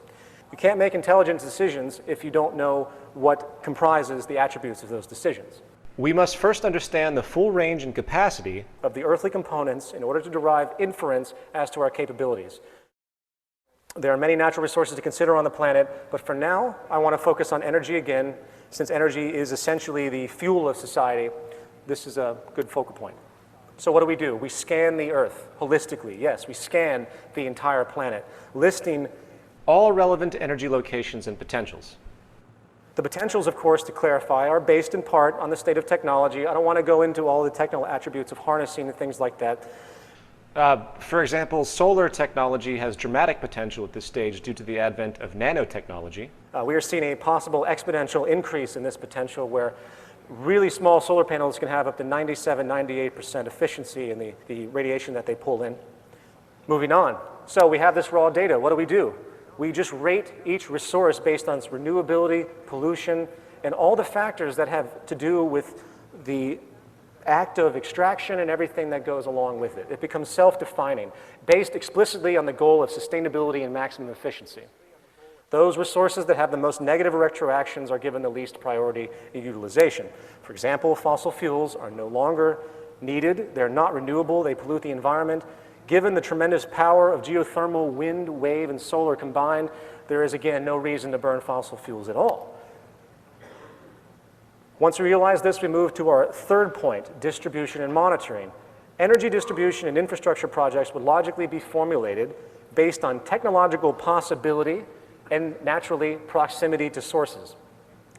B: You can't make intelligent decisions if you don't know what comprises the attributes of those decisions.
A: We must first understand the full range and capacity
B: of the earthly components in order to derive inference as to our capabilities. There are many natural resources to consider on the planet, but for now, I want to focus on energy again. Since energy is essentially the fuel of society, this is a good focal point. So what do? We scan the Earth holistically. Yes, we scan the entire planet, listing
A: all relevant energy locations and potentials.
B: The potentials, of course, to clarify, are based in part on the state of technology. I don't want to go into all the technical attributes of harnessing and things like that.
A: For example, solar technology has dramatic potential at this stage due to the advent of nanotechnology.
B: We are seeing a possible exponential increase in this potential where really small solar panels can have up to 97, 98% efficiency in the radiation that they pull in. Moving on. So we have this raw data. What do? We just rate each resource based on its renewability, pollution, and all the factors that have to do with the act of extraction and everything that goes along with it. It becomes self-defining, based explicitly on the goal of sustainability and maximum efficiency. Those resources that have the most negative retroactions are given the least priority in utilization. For example, fossil fuels are no longer needed. They're not renewable. They pollute the environment. Given the tremendous power of geothermal, wind, wave, and solar combined, there is, again, no reason to burn fossil fuels at all. Once we realize this, we move to our third point, distribution and monitoring. Energy distribution and infrastructure projects would logically be formulated based on technological possibility and, naturally, proximity to sources.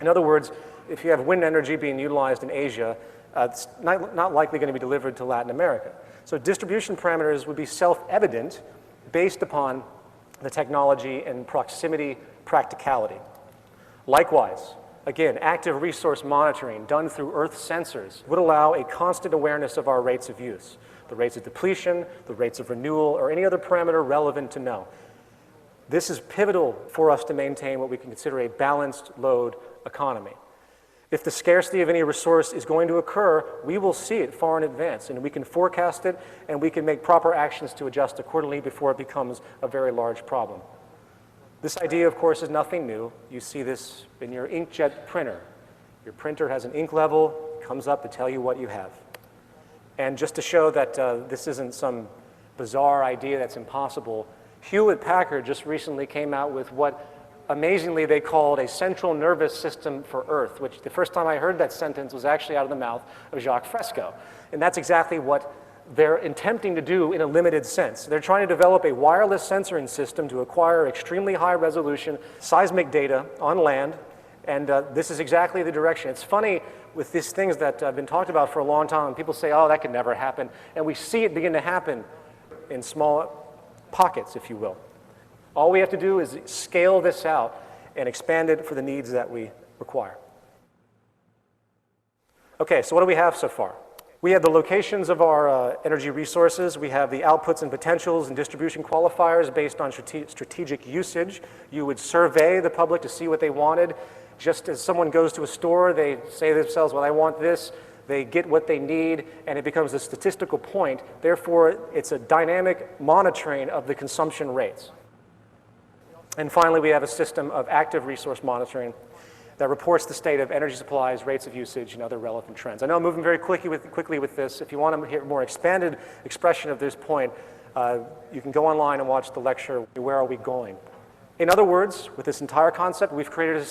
B: In other words, if you have wind energy being utilized in Asia, it's not likely going to be delivered to Latin America. So distribution parameters would be self-evident based upon the technology and proximity practicality. Likewise, Again, active resource monitoring done through Earth sensors would allow a constant awareness of our rates of use, the rates of depletion, the rates of renewal, or any other parameter relevant to know. This is pivotal for us to maintain what we can consider a balanced load economy. If the scarcity of any resource is going to occur, we will see it far in advance, and we can forecast it, and we can make proper actions to adjust accordingly before it becomes a very large problem. This idea, of course, is nothing new. You see this in your inkjet printer. Your printer has an ink level, comes up to tell you what you have. And just to show that this isn't some bizarre idea that's impossible, Hewlett-Packard just recently came out with what amazingly they called a central nervous system for Earth, which the first time I heard that sentence was actually out of the mouth of Jacques Fresco. And that's exactly what they're attempting to do in a limited sense. They're trying to develop a wireless sensoring system to acquire extremely high resolution seismic data on land, and this is exactly the direction. It's funny with these things that have been talked about for a long time, and people say, oh, that could never happen, and we see it begin to happen in small pockets, if you will. All we have to do is scale this out and expand it for the needs that we require. Okay, so what do we have so far? We have the locations of our energy resources. We have the outputs and potentials and distribution qualifiers based on strategic usage. You would survey the public to see what they wanted. Just as someone goes to a store, they say to themselves, well, I want this. They get what they need, and it becomes a statistical point. Therefore, it's a dynamic monitoring of the consumption rates. And finally, we have a system of active resource monitoring that reports the state of energy supplies, rates of usage, and other relevant trends. I know I'm moving very quickly with this. If you want to hear a more expanded expression of this point, you can go online and watch the lecture, Where Are We Going? In other words, with this entire concept, we've created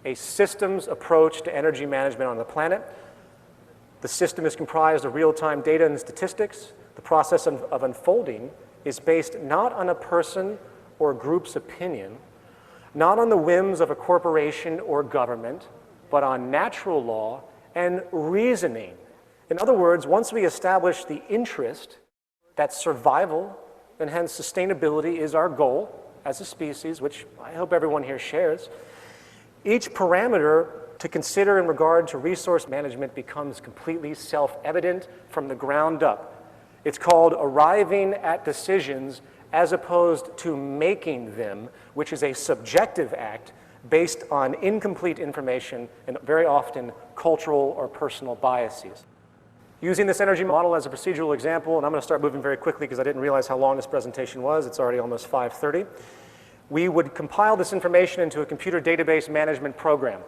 B: a systems approach to energy management on the planet. The system is comprised of real-time data and statistics. The process of unfolding is based not on a person or a group's opinion, not on the whims of a corporation or government, but on natural law and reasoning. In other words, once we establish the interest that survival and hence sustainability is our goal as a species, which I hope everyone here shares, each parameter to consider in regard to resource management becomes completely self-evident from the ground up. It's called arriving at decisions as opposed to making them, which is a subjective act based on incomplete information and very often cultural or personal biases. Using this energy model as a procedural example, and I'm going to start moving very quickly because I didn't realize how long this presentation was. It's already almost 5:30. We would compile this information into a computer database management program.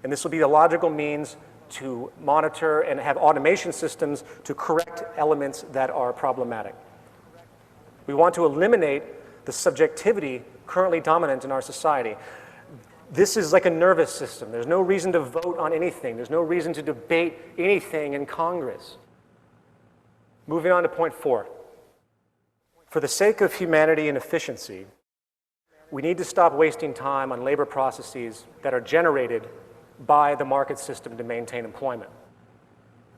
B: And this will be the logical means to monitor and have automation systems to correct elements that are problematic. We want to eliminate the subjectivity currently dominant in our society. This is like a nervous system. There's no reason to vote on anything. There's no reason to debate anything in Congress. Moving on to point 4. For the sake of humanity and efficiency, we need to stop wasting time on labor processes that are generated by the market system to maintain employment.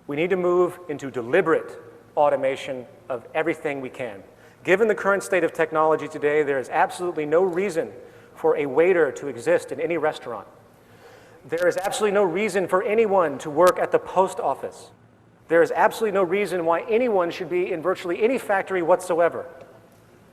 B: We need to move into deliberate automation of everything we can. Given the current state of technology today, there is absolutely no reason for a waiter to exist in any restaurant. There is absolutely no reason for anyone to work at the post office. There is absolutely no reason why anyone should be in virtually any factory whatsoever.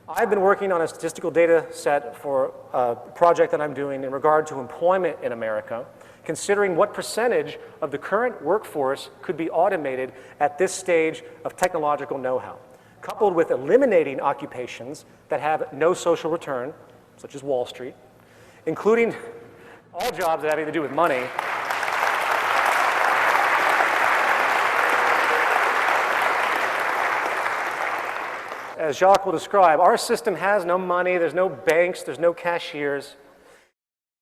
B: I've been working on a statistical data set for a project that I'm doing in regard to employment in America, considering what percentage of the current workforce could be automated at this stage of technological know-how, coupled with eliminating occupations that have no social return, such as Wall Street, including all jobs that have anything to do with money. As Jacques will describe, our system has no money, there's no banks, there's no cashiers.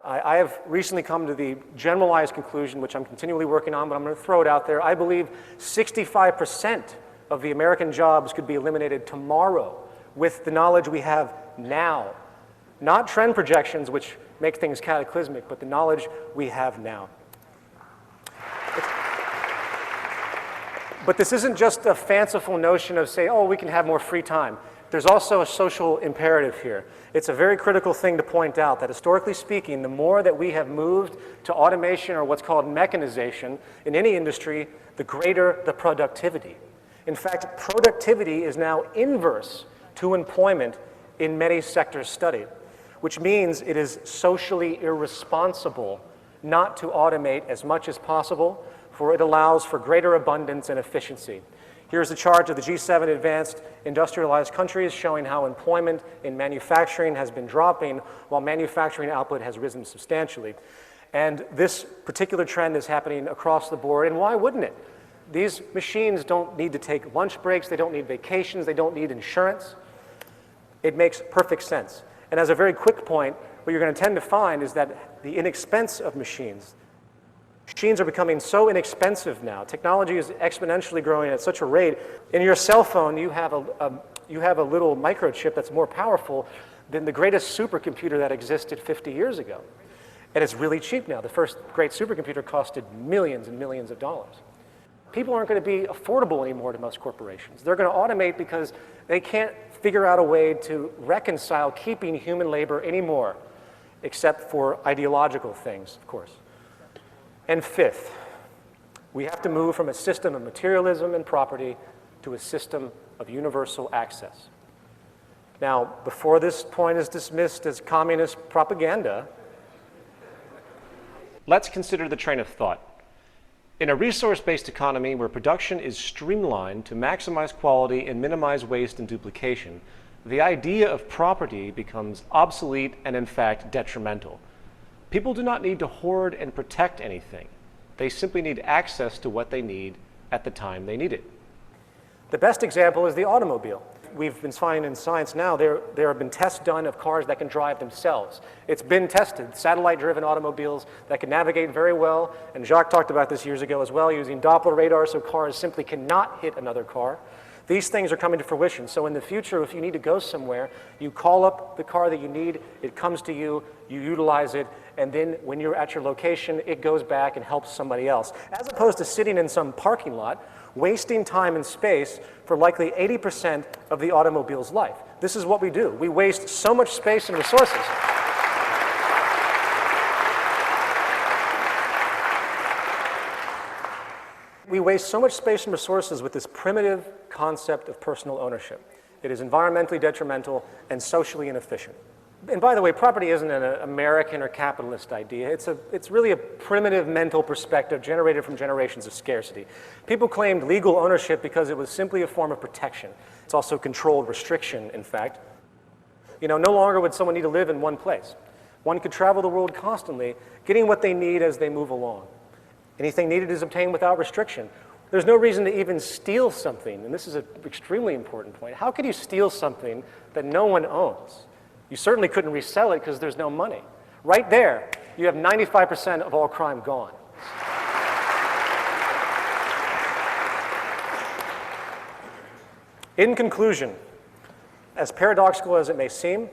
B: I have recently come to the generalized conclusion, which I'm continually working on, but I'm going to throw it out there. I believe 65% of the American jobs could be eliminated tomorrow with the knowledge we have now. Not trend projections, which make things cataclysmic, but the knowledge we have now. But this isn't just a fanciful notion of say, oh, we can have more free time. There's also a social imperative here. It's a very critical thing to point out that historically speaking, the more that we have moved to automation or what's called mechanization in any industry, the greater the productivity. In fact, productivity is now inverse to employment in many sectors studied, which means it is socially irresponsible not to automate as much as possible, for it allows for greater abundance and efficiency. Here's a chart of the G7 advanced industrialized countries showing how employment in manufacturing has been dropping while manufacturing output has risen substantially. And this particular trend is happening across the board, and why wouldn't it? These machines don't need to take lunch breaks, they don't need vacations, they don't need insurance. It makes perfect sense. And as a very quick point, what you're going to tend to find is that the inexpense of machines are becoming so inexpensive now. Technology is exponentially growing at such a rate. In your cell phone, you have a little microchip that's more powerful than the greatest supercomputer that existed 50 years ago. And it's really cheap now. The first great supercomputer costed millions and millions of dollars. People aren't going to be affordable anymore to most corporations. They're going to automate because they can't figure out a way to reconcile keeping human labor anymore, except for ideological things, of course. And fifth, we have to move from a system of materialism and property to a system of universal access. Now, before this point is dismissed as communist propaganda,
A: let's consider the train of thought. In a resource-based economy where production is streamlined to maximize quality and minimize waste and duplication, the idea of property becomes obsolete and, in fact, detrimental. People do not need to hoard and protect anything. They simply need access to what they need at the time they need it.
B: the best example is the automobile. We've been finding in science now, there have been tests done of cars that can drive themselves. It's been tested, satellite-driven automobiles that can navigate very well, and Jacques talked about this years ago as well, using Doppler radar so cars simply cannot hit another car. These things are coming to fruition, so in the future, if you need to go somewhere, you call up the car that you need, it comes to you, you utilize it, and then when you're at your location, it goes back and helps somebody else. As opposed to sitting in some parking lot, wasting time and space for likely 80% of the automobile's life. This is what we do. We waste so much space and resources. We waste so much space and resources with this primitive concept of personal ownership. It is environmentally detrimental and socially inefficient. And by the way, property isn't an American or capitalist idea. It's really a primitive mental perspective generated from generations of scarcity. People claimed legal ownership because it was simply a form of protection. It's also controlled restriction, in fact. You know, no longer would someone need to live in one place. One could travel the world constantly, getting what they need as they move along. Anything needed is obtained without restriction. There's no reason to even steal something, and this is an extremely important point. How could you steal something that no one owns? You certainly couldn't resell it because there's no money. Right there, you have 95% of all crime gone. In conclusion, as paradoxical as it may seem,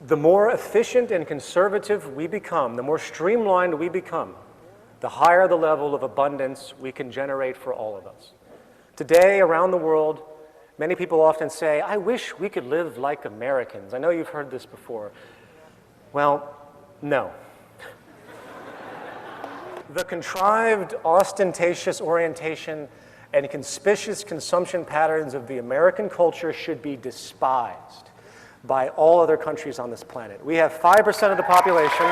B: the more efficient and conservative we become, the more streamlined we become, the higher the level of abundance we can generate for all of us. Today, around the world, many people often say, I wish we could live like Americans. I know you've heard this before. Well, no. The contrived, ostentatious orientation and conspicuous consumption patterns of the American culture should be despised by all other countries on this planet. We have 5% of the population.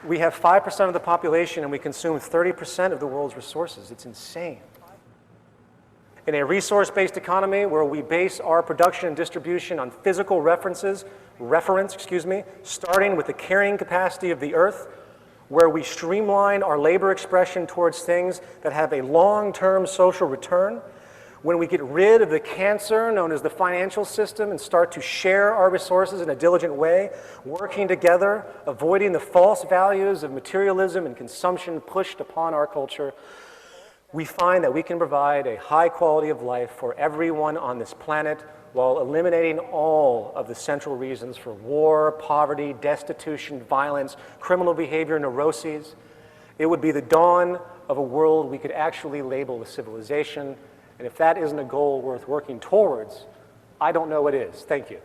B: We have 5% of the population and we consume 30% of the world's resources. It's insane. In a resource-based economy where we base our production and distribution on physical reference, starting with the carrying capacity of the earth, where we streamline our labor expression towards things that have a long-term social return, when we get rid of the cancer known as the financial system and start to share our resources in a diligent way, working together, avoiding the false values of materialism and consumption pushed upon our culture, we find that we can provide a high quality of life for everyone on this planet while eliminating all of the central reasons for war, poverty, destitution, violence, criminal behavior, neuroses, it would be the dawn of a world we could actually label a civilization. And if that isn't a goal worth working towards, I don't know what is. Thank you.